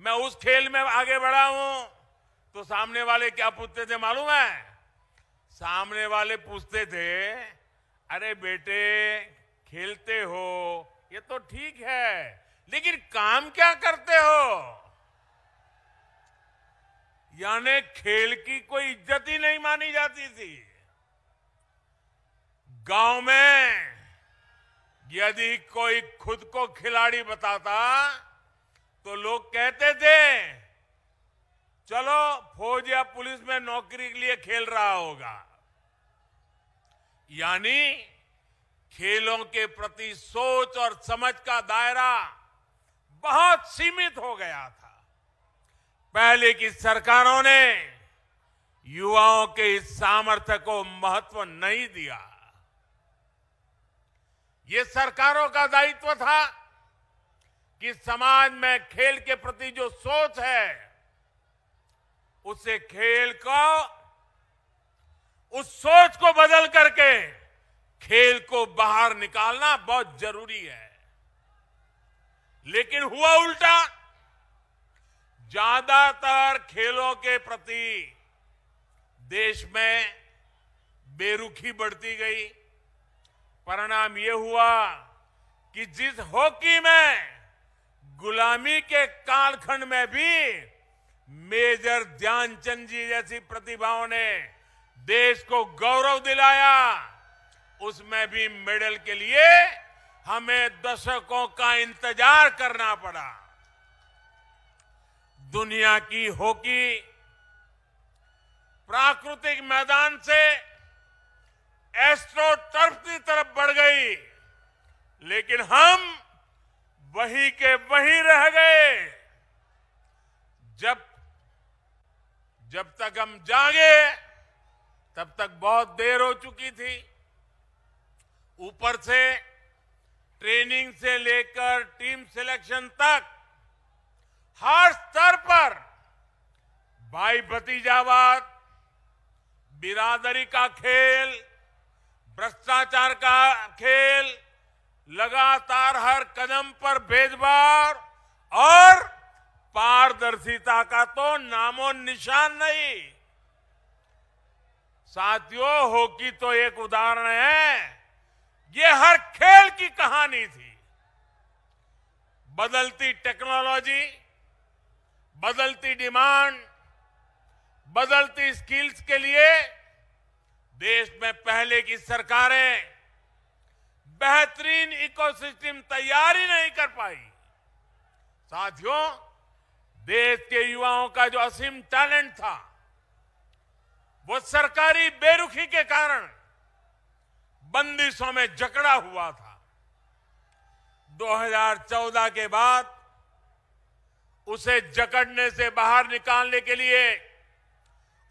मैं उस खेल में आगे बढ़ा हूं, तो सामने वाले क्या पूछते थे मालूम है? सामने वाले पूछते थे, अरे बेटे खेलते हो ये तो ठीक है, लेकिन काम क्या करते हो? यानी खेल की कोई इज्जत ही नहीं मानी जाती थी। गांव में यदि कोई खुद को खिलाड़ी बताता तो लोग कहते थे चलो फौज या पुलिस में नौकरी के लिए खेल रहा होगा। यानी खेलों के प्रति सोच और समझ का दायरा बहुत सीमित हो गया था। पहले की सरकारों ने युवाओं के इस सामर्थ्य को महत्व नहीं दिया। ये सरकारों का दायित्व था कि समाज में खेल के प्रति जो सोच है उसे खेल को, उस सोच को बदल करके खेल को बाहर निकालना बहुत जरूरी है। लेकिन हुआ उल्टा, ज्यादातर खेलों के प्रति देश में बेरुखी बढ़ती गई। परिणाम यह हुआ कि जिस हॉकी में गुलामी के कालखंड में भी मेजर ध्यानचंद जी जैसी प्रतिभाओं ने देश को गौरव दिलाया, उसमें भी मेडल के लिए हमें दशकों का इंतजार करना पड़ा। दुनिया की हॉकी प्राकृतिक मैदान से एस्ट्रो टर्फ की तरफ बढ़ गई, लेकिन हम वहीं के वहीं रह गए। जब तक हम जागे तब तक बहुत देर हो चुकी थी। ऊपर से ट्रेनिंग से लेकर टीम सिलेक्शन तक हर स्तर पर भाई भतीजावाद, बिरादरी का खेल, भ्रष्टाचार का खेल, लगातार हर कदम पर भेदभाव और पारदर्शिता का तो नामो निशान नहीं। साथियों, हॉकी तो एक उदाहरण है, ये हर खेल की कहानी थी। बदलती टेक्नोलॉजी, बदलती डिमांड, बदलती स्किल्स के लिए देश में पहले की सरकारें बेहतरीन इकोसिस्टम तैयार ही नहीं कर पाई। साथियों, देश के युवाओं का जो असीम टैलेंट था, वो सरकारी बेरुखी के कारण बंदिशों में जकड़ा हुआ था। 2014 के बाद उसे जकड़ने से बाहर निकालने के लिए,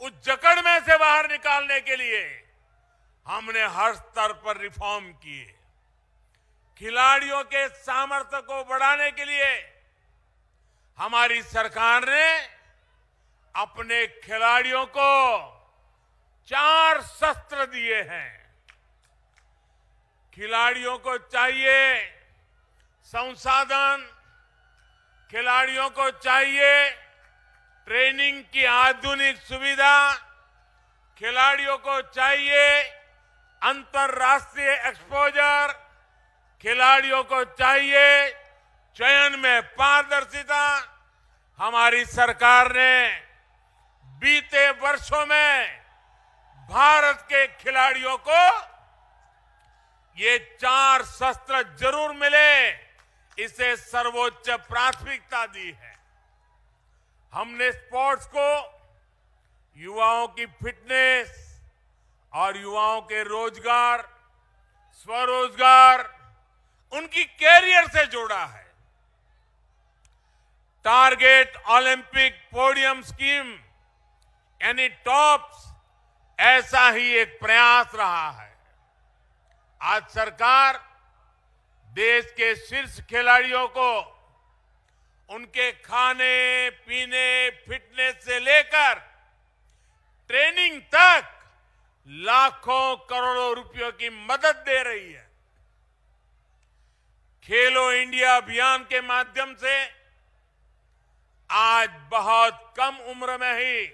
उस जकड़ में से बाहर निकालने के लिए हमने हर स्तर पर रिफॉर्म किए। खिलाड़ियों के सामर्थ्य को बढ़ाने के लिए हमारी सरकार ने अपने खिलाड़ियों को 4 शस्त्र दिए हैं। खिलाड़ियों को चाहिए संसाधन, खिलाड़ियों को चाहिए ट्रेनिंग की आधुनिक सुविधा, खिलाड़ियों को चाहिए अंतर्राष्ट्रीय एक्सपोजर, खिलाड़ियों को चाहिए चयन में पारदर्शिता। हमारी सरकार ने बीते वर्षों में भारत के खिलाड़ियों को ये 4 शस्त्र जरूर मिले, इसे सर्वोच्च प्राथमिकता दी है। हमने स्पोर्ट्स को युवाओं की फिटनेस और युवाओं के रोजगार, स्वरोजगार, उनकी कैरियर से जोड़ा है। टारगेट ओलंपिक पोडियम स्कीम यानी टॉप्स, ऐसा ही एक प्रयास रहा है। आज सरकार देश के शीर्ष खिलाड़ियों को उनके खाने पीने, फिटनेस से लेकर ट्रेनिंग तक लाखों करोड़ों रुपयों की मदद दे रही है। खेलो इंडिया अभियान के माध्यम से आज बहुत कम उम्र में ही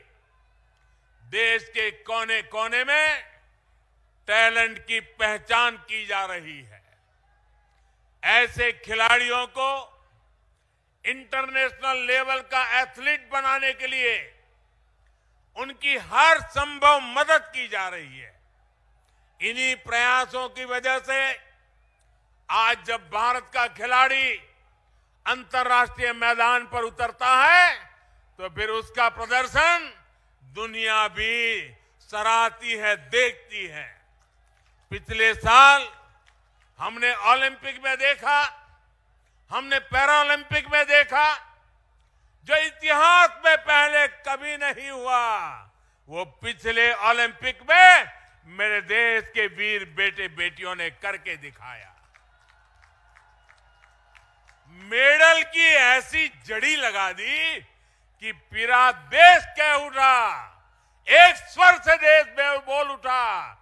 देश के कोने कोने में टैलेंट की पहचान की जा रही है। ऐसे खिलाड़ियों को इंटरनेशनल लेवल का एथलीट बनाने के लिए उनकी हर संभव मदद की जा रही है। इन्हीं प्रयासों की वजह से आज जब भारत का खिलाड़ी अंतर्राष्ट्रीय मैदान पर उतरता है तो फिर उसका प्रदर्शन दुनिया भी सराहती है, देखती है। पिछले साल हमने ओलंपिक में देखा, हमने पैरा ओलंपिक में देखा, जो इतिहास में पहले कभी नहीं हुआ, वो पिछले ओलंपिक में मेरे देश के वीर बेटे बेटियों ने करके दिखाया। मेडल की ऐसी जड़ी लगा दी कि पूरा देश कह उठा, एक स्वर से देश बोल उठा,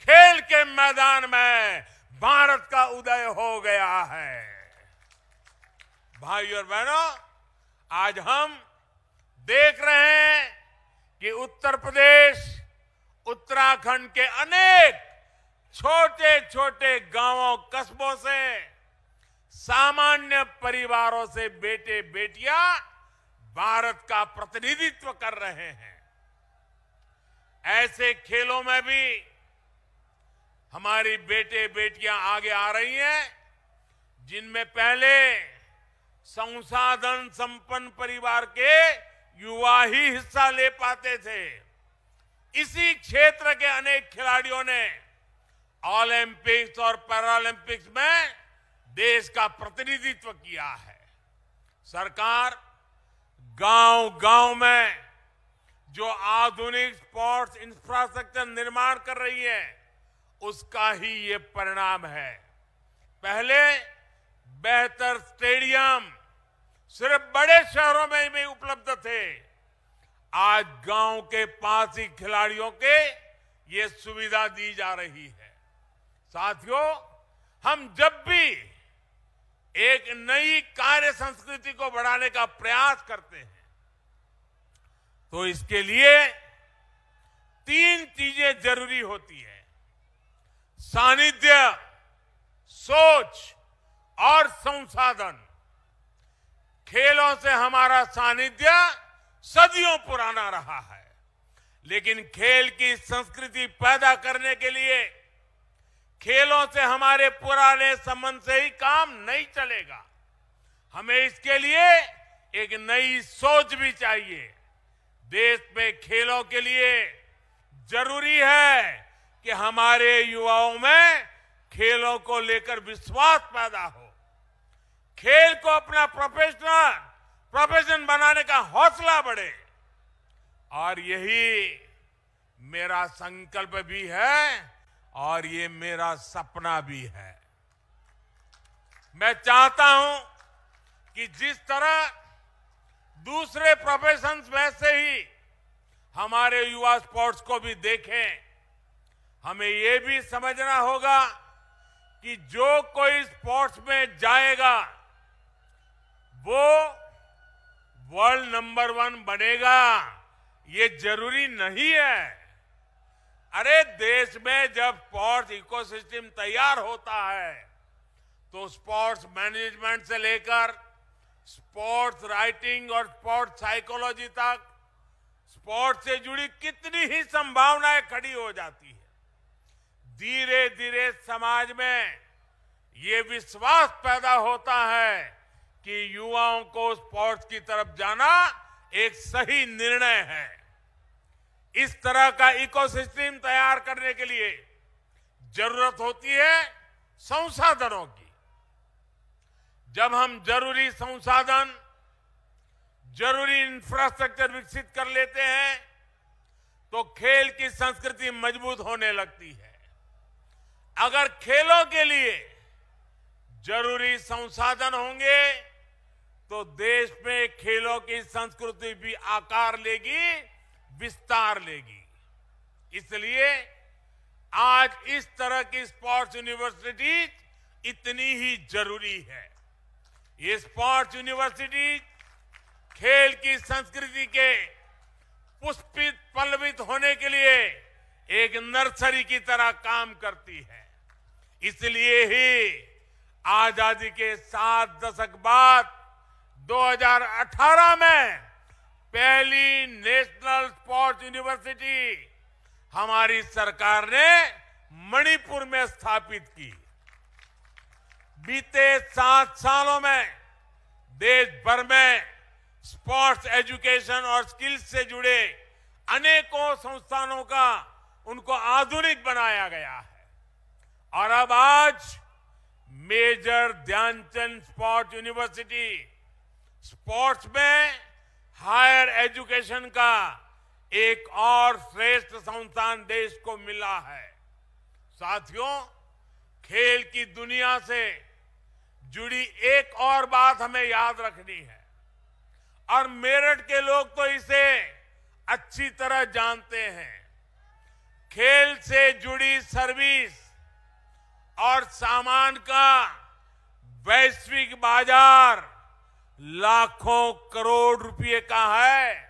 खेल के मैदान में भारत का उदय हो गया है। भाइयों और बहनों, आज हम देख रहे हैं कि उत्तर प्रदेश, उत्तराखंड के अनेक छोटे छोटे गांवों, कस्बों से, सामान्य परिवारों से बेटे बेटियां भारत का प्रतिनिधित्व कर रहे हैं। ऐसे खेलों में भी हमारी बेटे बेटियां आगे आ रही हैं, जिनमें पहले संसाधन संपन्न परिवार के युवा ही हिस्सा ले पाते थे। इसी क्षेत्र के अनेक खिलाड़ियों ने ओलंपिक्स और पैरालंपिक्स में देश का प्रतिनिधित्व किया है। सरकार गांव-गांव में जो आधुनिक स्पोर्ट्स इंफ्रास्ट्रक्चर निर्माण कर रही है, उसका ही ये परिणाम है। पहले बेहतर स्टेडियम सिर्फ बड़े शहरों में भी उपलब्ध थे। आज गांव के पास ही खिलाड़ियों के ये सुविधा दी जा रही है। साथियों, हम जब भी एक नई कार्य संस्कृति को बढ़ाने का प्रयास करते हैं, तो इसके लिए 3 चीजें जरूरी होती है: सानिध्य, सोच और संसाधन। खेलों से हमारा सानिध्य सदियों पुराना रहा है, लेकिन खेल की संस्कृति पैदा करने के लिए खेलों से हमारे पुराने संबंध से ही काम नहीं चलेगा। हमें इसके लिए एक नई सोच भी चाहिए। देश में खेलों के लिए जरूरी है कि हमारे युवाओं में खेलों को लेकर विश्वास पैदा हो, खेल को अपना प्रोफेशन बनाने का हौसला बढ़े। और यही मेरा संकल्प भी है और ये मेरा सपना भी है। मैं चाहता हूं कि जिस तरह दूसरे प्रोफेशंस में से ही हमारे युवा स्पोर्ट्स को भी देखें, हमें ये भी समझना होगा कि जो कोई स्पोर्ट्स में जाएगा वो वर्ल्ड नंबर 1 बनेगा, ये जरूरी नहीं है। अरे देश में जब स्पोर्ट्स इकोसिस्टम तैयार होता है, तो स्पोर्ट्स मैनेजमेंट से लेकर स्पोर्ट्स राइटिंग और स्पोर्ट्स साइकोलॉजी तक स्पोर्ट्स से जुड़ी कितनी ही संभावनाएं खड़ी हो जाती है। धीरे धीरे समाज में ये विश्वास पैदा होता है कि युवाओं को स्पोर्ट्स की तरफ जाना एक सही निर्णय है। इस तरह का इकोसिस्टम तैयार करने के लिए जरूरत होती है संसाधनों की। जब हम जरूरी संसाधन, जरूरी इंफ्रास्ट्रक्चर विकसित कर लेते हैं, तो खेल की संस्कृति मजबूत होने लगती है। अगर खेलों के लिए जरूरी संसाधन होंगे, तो देश में खेलों की संस्कृति भी आकार लेगी, विस्तार लेगी। इसलिए आज इस तरह की स्पोर्ट्स यूनिवर्सिटी इतनी ही जरूरी है। ये स्पोर्ट्स यूनिवर्सिटी खेल की संस्कृति के पुष्पित पल्लवित होने के लिए एक नर्सरी की तरह काम करती है। इसलिए ही आजादी के 7 दशक बाद 2018 में पहली नेशनल स्पोर्ट्स यूनिवर्सिटी हमारी सरकार ने मणिपुर में स्थापित की। बीते 7 सालों में देश भर में स्पोर्ट्स एजुकेशन और स्किल्स से जुड़े अनेकों संस्थानों का उनको आधुनिक बनाया गया है। और अब आज Major Dhyan Chand sports university sports में हायर एजुकेशन का एक और श्रेष्ठ संस्थान देश को मिला है। साथियों, खेल की दुनिया से जुड़ी एक और बात हमें याद रखनी है, और मेरठ के लोग तो इसे अच्छी तरह जानते हैं। खेल से जुड़ी सर्विस और सामान का वैश्विक बाजार लाखों करोड़ रुपए का है।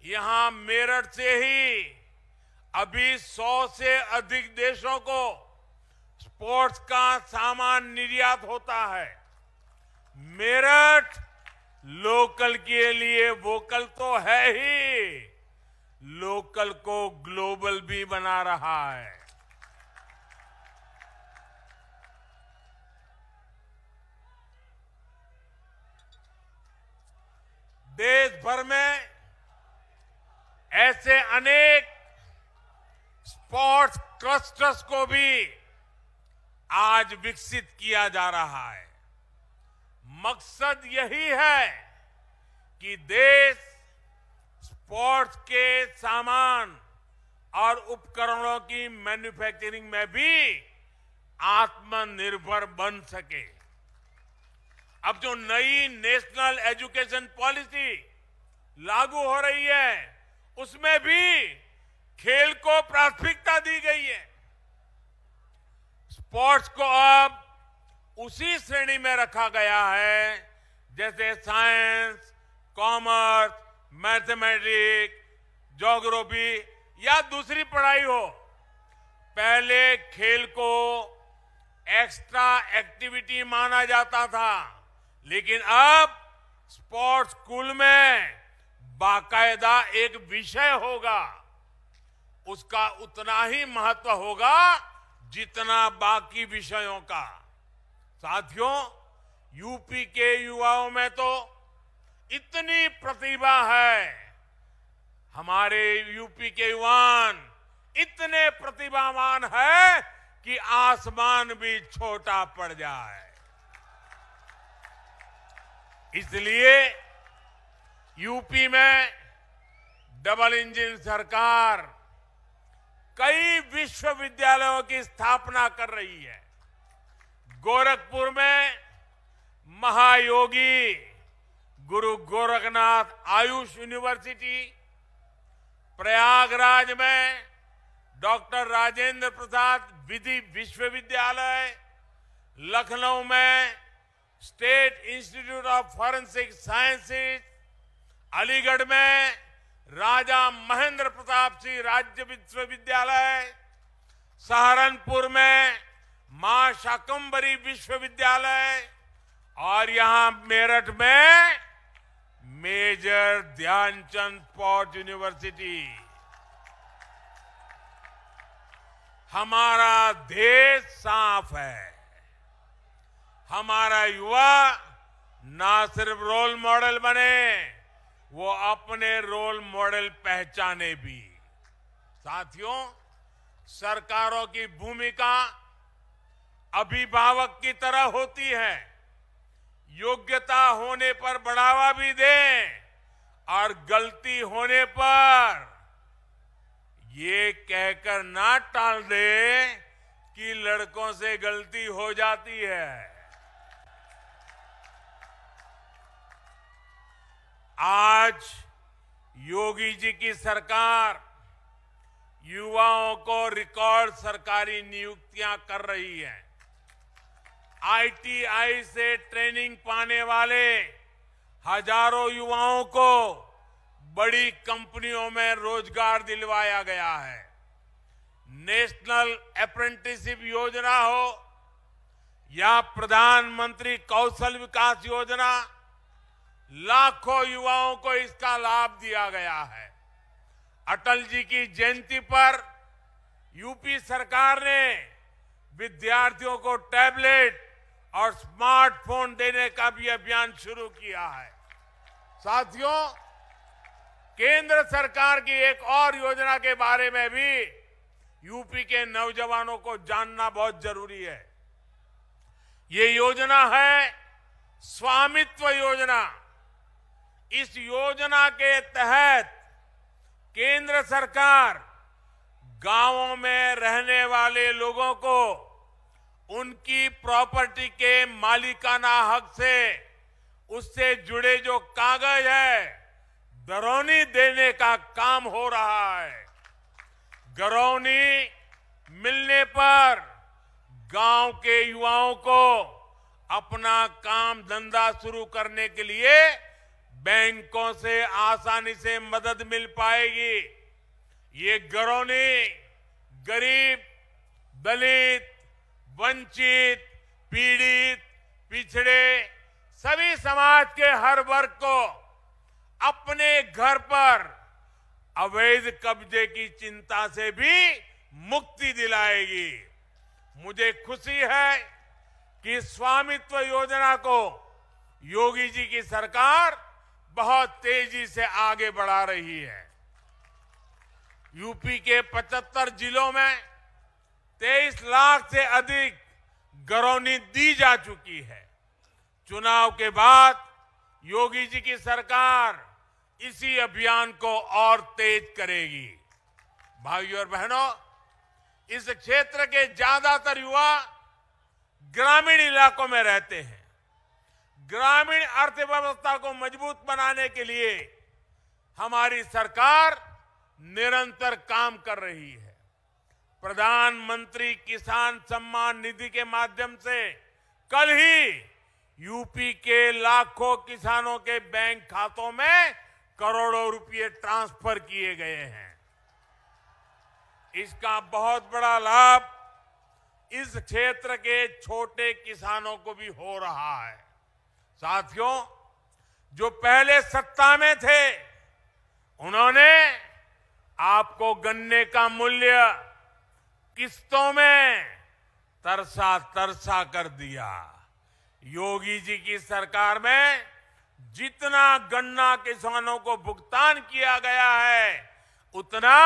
यहां मेरठ से ही अभी 100 से अधिक देशों को स्पोर्ट्स का सामान निर्यात होता है। मेरठ लोकल के लिए वोकल तो है ही, लोकल को ग्लोबल भी बना रहा है। देश भर में ऐसे अनेक स्पोर्ट्स क्लस्टर्स को भी आज विकसित किया जा रहा है। मकसद यही है कि देश स्पोर्ट्स के सामान और उपकरणों की मैन्युफैक्चरिंग में भी आत्मनिर्भर बन सके। अब जो नई नेशनल एजुकेशन पॉलिसी लागू हो रही है, उसमें भी खेल को प्राथमिकता दी गई है। स्पोर्ट्स को अब उसी श्रेणी में रखा गया है जैसे साइंस, कॉमर्स, मैथमेटिक्स, ज्योग्राफी या दूसरी पढ़ाई हो। पहले खेल को एक्स्ट्रा एक्टिविटी माना जाता था, लेकिन अब स्पोर्ट्स स्कूल में बाकायदा एक विषय होगा। उसका उतना ही महत्व होगा जितना बाकी विषयों का। साथियों, यूपी के युवाओं में तो इतनी प्रतिभा है, हमारे यूपी के युवान इतने प्रतिभावान है कि आसमान भी छोटा पड़ जाए। इसलिए यूपी में डबल इंजन सरकार कई विश्वविद्यालयों की स्थापना कर रही है। गोरखपुर में महायोगी गुरु गोरखनाथ आयुष यूनिवर्सिटी, प्रयागराज में डॉक्टर राजेंद्र प्रसाद विधि विश्वविद्यालय, लखनऊ में state institute of forensic sciences, Aligarh में राजा महेंद्र प्रताप सिंह राज्य विश्वविद्यालय, सहारनपुर में मां शाकंभरी विश्वविद्यालय और यहां मेरठ में मेजर ध्यानचंद स्पोर्ट्स यूनिवर्सिटी। हमारा देश साफ है। हमारा युवा ना सिर्फ रोल मॉडल बने, वो अपने रोल मॉडल पहचाने भी। साथियों, सरकारों की भूमिका अभिभावक की तरह होती है। योग्यता होने पर बढ़ावा भी दें और गलती होने पर ये कहकर ना टाल दे कि लड़कों से गलती हो जाती है। आज योगी जी की सरकार युवाओं को रिकॉर्ड सरकारी नियुक्तियां कर रही है। आईटीआई से ट्रेनिंग पाने वाले हजारों युवाओं को बड़ी कंपनियों में रोजगार दिलवाया गया है। नेशनल अप्रेंटिसशिप योजना हो या प्रधानमंत्री कौशल विकास योजना, लाखों युवाओं को इसका लाभ दिया गया है। अटल जी की जयंती पर यूपी सरकार ने विद्यार्थियों को टैबलेट और स्मार्टफोन देने का भी अभियान शुरू किया है। साथियों, केंद्र सरकार की एक और योजना के बारे में भी यूपी के नौजवानों को जानना बहुत जरूरी है। ये योजना है स्वामित्व योजना। इस योजना के तहत केंद्र सरकार गांवों में रहने वाले लोगों को उनकी प्रॉपर्टी के मालिकाना हक से उससे जुड़े जो कागज है घरौनी देने का काम हो रहा है। घरौनी मिलने पर गांव के युवाओं को अपना काम धंधा शुरू करने के लिए बैंकों से आसानी से मदद मिल पाएगी। ये घरौनी गरीब, दलित, वंचित, पीड़ित, पिछड़े सभी समाज के हर वर्ग को अपने घर पर अवैध कब्जे की चिंता से भी मुक्ति दिलाएगी। मुझे खुशी है कि स्वामित्व योजना को योगी जी की सरकार बहुत तेजी से आगे बढ़ा रही है। यूपी के 75 जिलों में 23 लाख से अधिक घरौनी दी जा चुकी है। चुनाव के बाद योगी जी की सरकार इसी अभियान को और तेज करेगी। भाइयों और बहनों, इस क्षेत्र के ज्यादातर युवा ग्रामीण इलाकों में रहते हैं। ग्रामीण अर्थव्यवस्था को मजबूत बनाने के लिए हमारी सरकार निरंतर काम कर रही है। प्रधानमंत्री किसान सम्मान निधि के माध्यम से कल ही यूपी के लाखों किसानों के बैंक खातों में करोड़ों रुपए ट्रांसफर किए गए हैं। इसका बहुत बड़ा लाभ इस क्षेत्र के छोटे किसानों को भी हो रहा है। साथियों, जो पहले सत्ता में थे उन्होंने आपको गन्ने का मूल्य किस्तों में तरसा तरसा कर दिया। योगी जी की सरकार में जितना गन्ना किसानों को भुगतान किया गया है उतना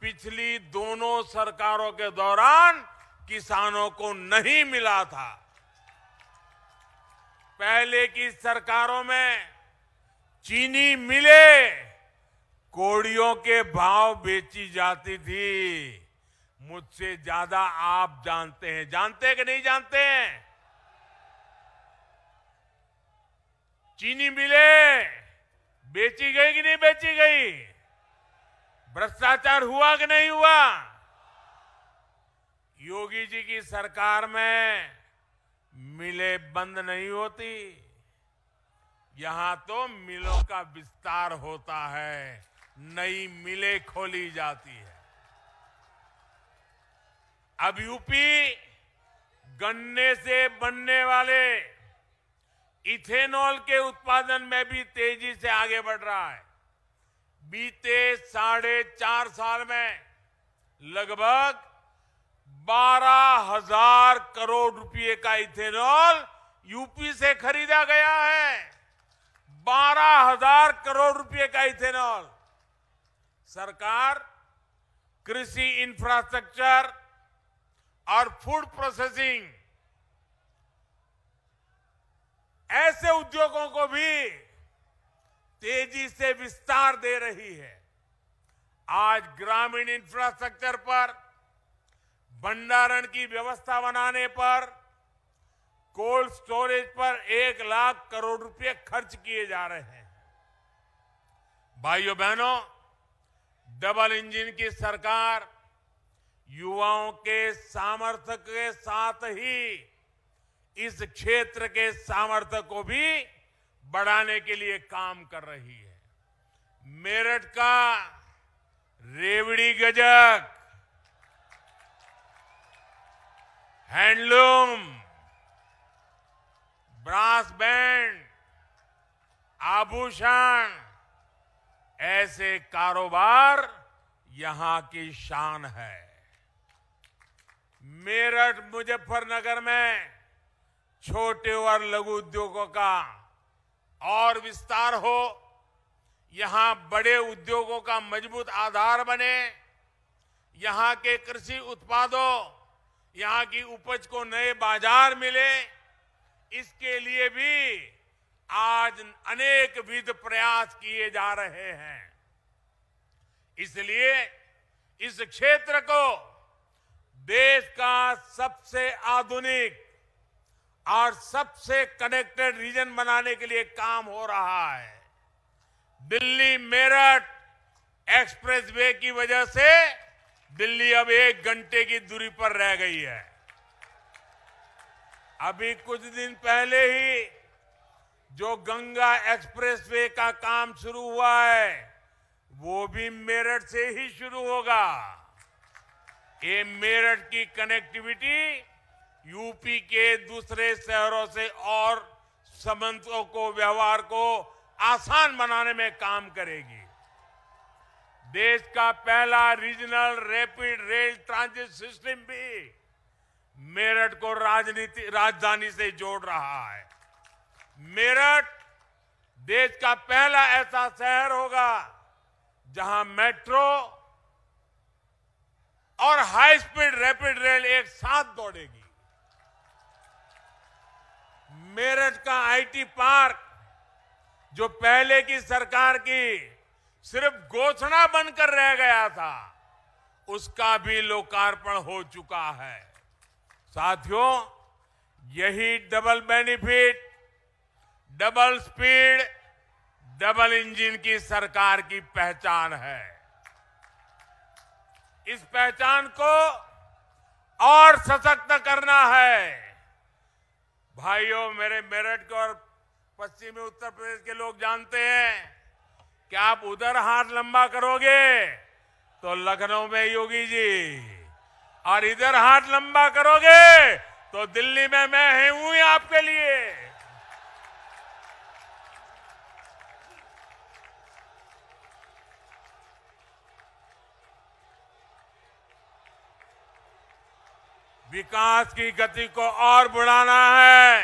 पिछली दोनों सरकारों के दौरान किसानों को नहीं मिला था। पहले की सरकारों में चीनी मिले कोड़ियों के भाव बेची जाती थी। मुझसे ज्यादा आप जानते हैं, जानते कि नहीं जानते हैं? चीनी मिले बेची गई कि नहीं बेची गई? भ्रष्टाचार हुआ कि नहीं हुआ? योगी जी की सरकार में मिलें बंद नहीं होती, यहां तो मिलों का विस्तार होता है, नई मिलें खोली जाती है। अब यूपी गन्ने से बनने वाले इथेनॉल के उत्पादन में भी तेजी से आगे बढ़ रहा है। बीते 4.5 साल में लगभग 12,000 करोड़ रुपए का इथेनॉल यूपी से खरीदा गया है। 12,000 करोड़ रुपए का इथेनॉल। सरकार कृषि इंफ्रास्ट्रक्चर और फूड प्रोसेसिंग ऐसे उद्योगों को भी तेजी से विस्तार दे रही है। आज ग्रामीण इंफ्रास्ट्रक्चर पर, भंडारण की व्यवस्था बनाने पर, कोल्ड स्टोरेज पर 1 लाख करोड़ रुपए खर्च किए जा रहे हैं। भाइयों बहनों, डबल इंजन की सरकार युवाओं के सामर्थ्य के साथ ही इस क्षेत्र के सामर्थ्य को भी बढ़ाने के लिए काम कर रही है। मेरठ का रेवड़ी गजक, हैंडलूम, ब्रास बैंड, आभूषण, ऐसे कारोबार यहां की शान है। मेरठ मुजफ्फरनगर में छोटे और लघु उद्योगों का और विस्तार हो, यहां बड़े उद्योगों का मजबूत आधार बने, यहां के कृषि उत्पादों, यहां की उपज को नए बाजार मिले, इसके लिए भी आज अनेक विध प्रयास किए जा रहे हैं। इसलिए इस क्षेत्र को देश का सबसे आधुनिक और सबसे कनेक्टेड रीजन बनाने के लिए काम हो रहा है। दिल्ली मेरठ एक्सप्रेसवे की वजह से दिल्ली अब 1 घंटे की दूरी पर रह गई है। अभी कुछ दिन पहले ही जो गंगा एक्सप्रेसवे का काम शुरू हुआ है वो भी मेरठ से ही शुरू होगा। ये मेरठ की कनेक्टिविटी यूपी के दूसरे शहरों से और संबंधों को, व्यवहार को आसान बनाने में काम करेगी। देश का पहला regional rapid rail transit system भी मेरठ को राजधानी से जोड़ रहा है। मेरठ देश का पहला ऐसा शहर होगा जहां मेट्रो और हाई स्पीड रैपिड रेल एक साथ दौड़ेगी। मेरठ का आईटी पार्क, जो पहले की सरकार की सिर्फ घोषणा बनकर रह गया था, उसका भी लोकार्पण हो चुका है। साथियों, यही double benefit, double speed, double engine की सरकार की पहचान है। इस पहचान को और सशक्त करना है। भाइयों, मेरे मेरठ के और पश्चिमी उत्तर प्रदेश के लोग जानते हैं कि आप उधर हाथ लंबा करोगे तो लखनऊ में योगी जी, और इधर हाथ लंबा करोगे तो दिल्ली में मैं हूं ही आपके लिए। विकास की गति को और बढ़ाना है।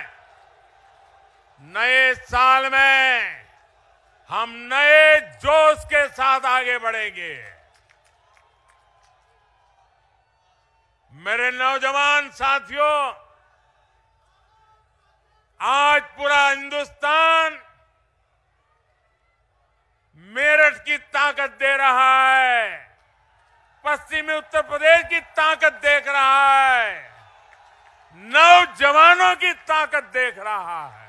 नए साल में हम नए जोश के साथ आगे बढ़ेंगे। मेरे नौजवान साथियों, आज पूरा हिंदुस्तान मेरठ की ताकत दे रहा है, पश्चिमी उत्तर प्रदेश की ताकत देख रहा है, नौजवानों की ताकत देख रहा है।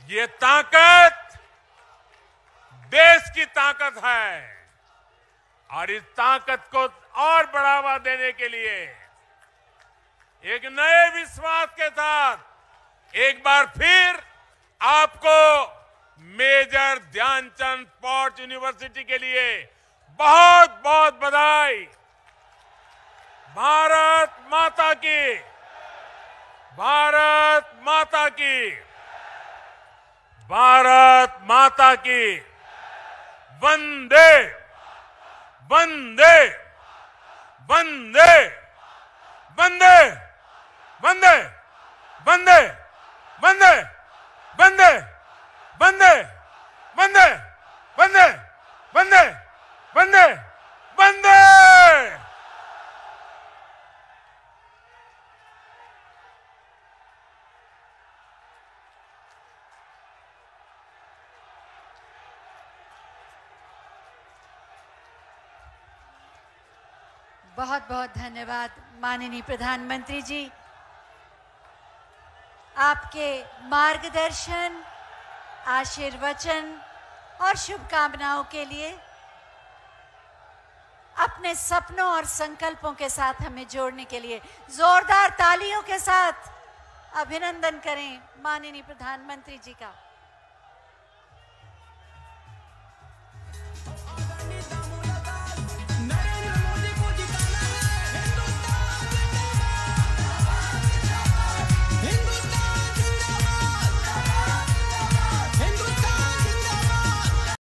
ये ताकत देश की ताकत है, और इस ताकत को और बढ़ावा देने के लिए एक नए विश्वास के साथ एक बार फिर आपको मेजर ध्यानचंद स्पोर्ट्स यूनिवर्सिटी के लिए बहुत बहुत बधाई। भारत माता की, भारत माता की, भारत माता की। वंदे वंदे वंदे वंदे वंदे वंदे वंदे वंदे वंदे वंदे वंदे वंदे वंदे वंदे। बहुत बहुत धन्यवाद माननीय प्रधानमंत्री जी। आपके मार्गदर्शन, आशीर्वचन और शुभकामनाओं के लिए अपने सपनों और संकल्पों के साथ हमें जोड़ने के लिए जोरदार तालियों के साथ अभिनंदन करें माननीय प्रधानमंत्री जी का।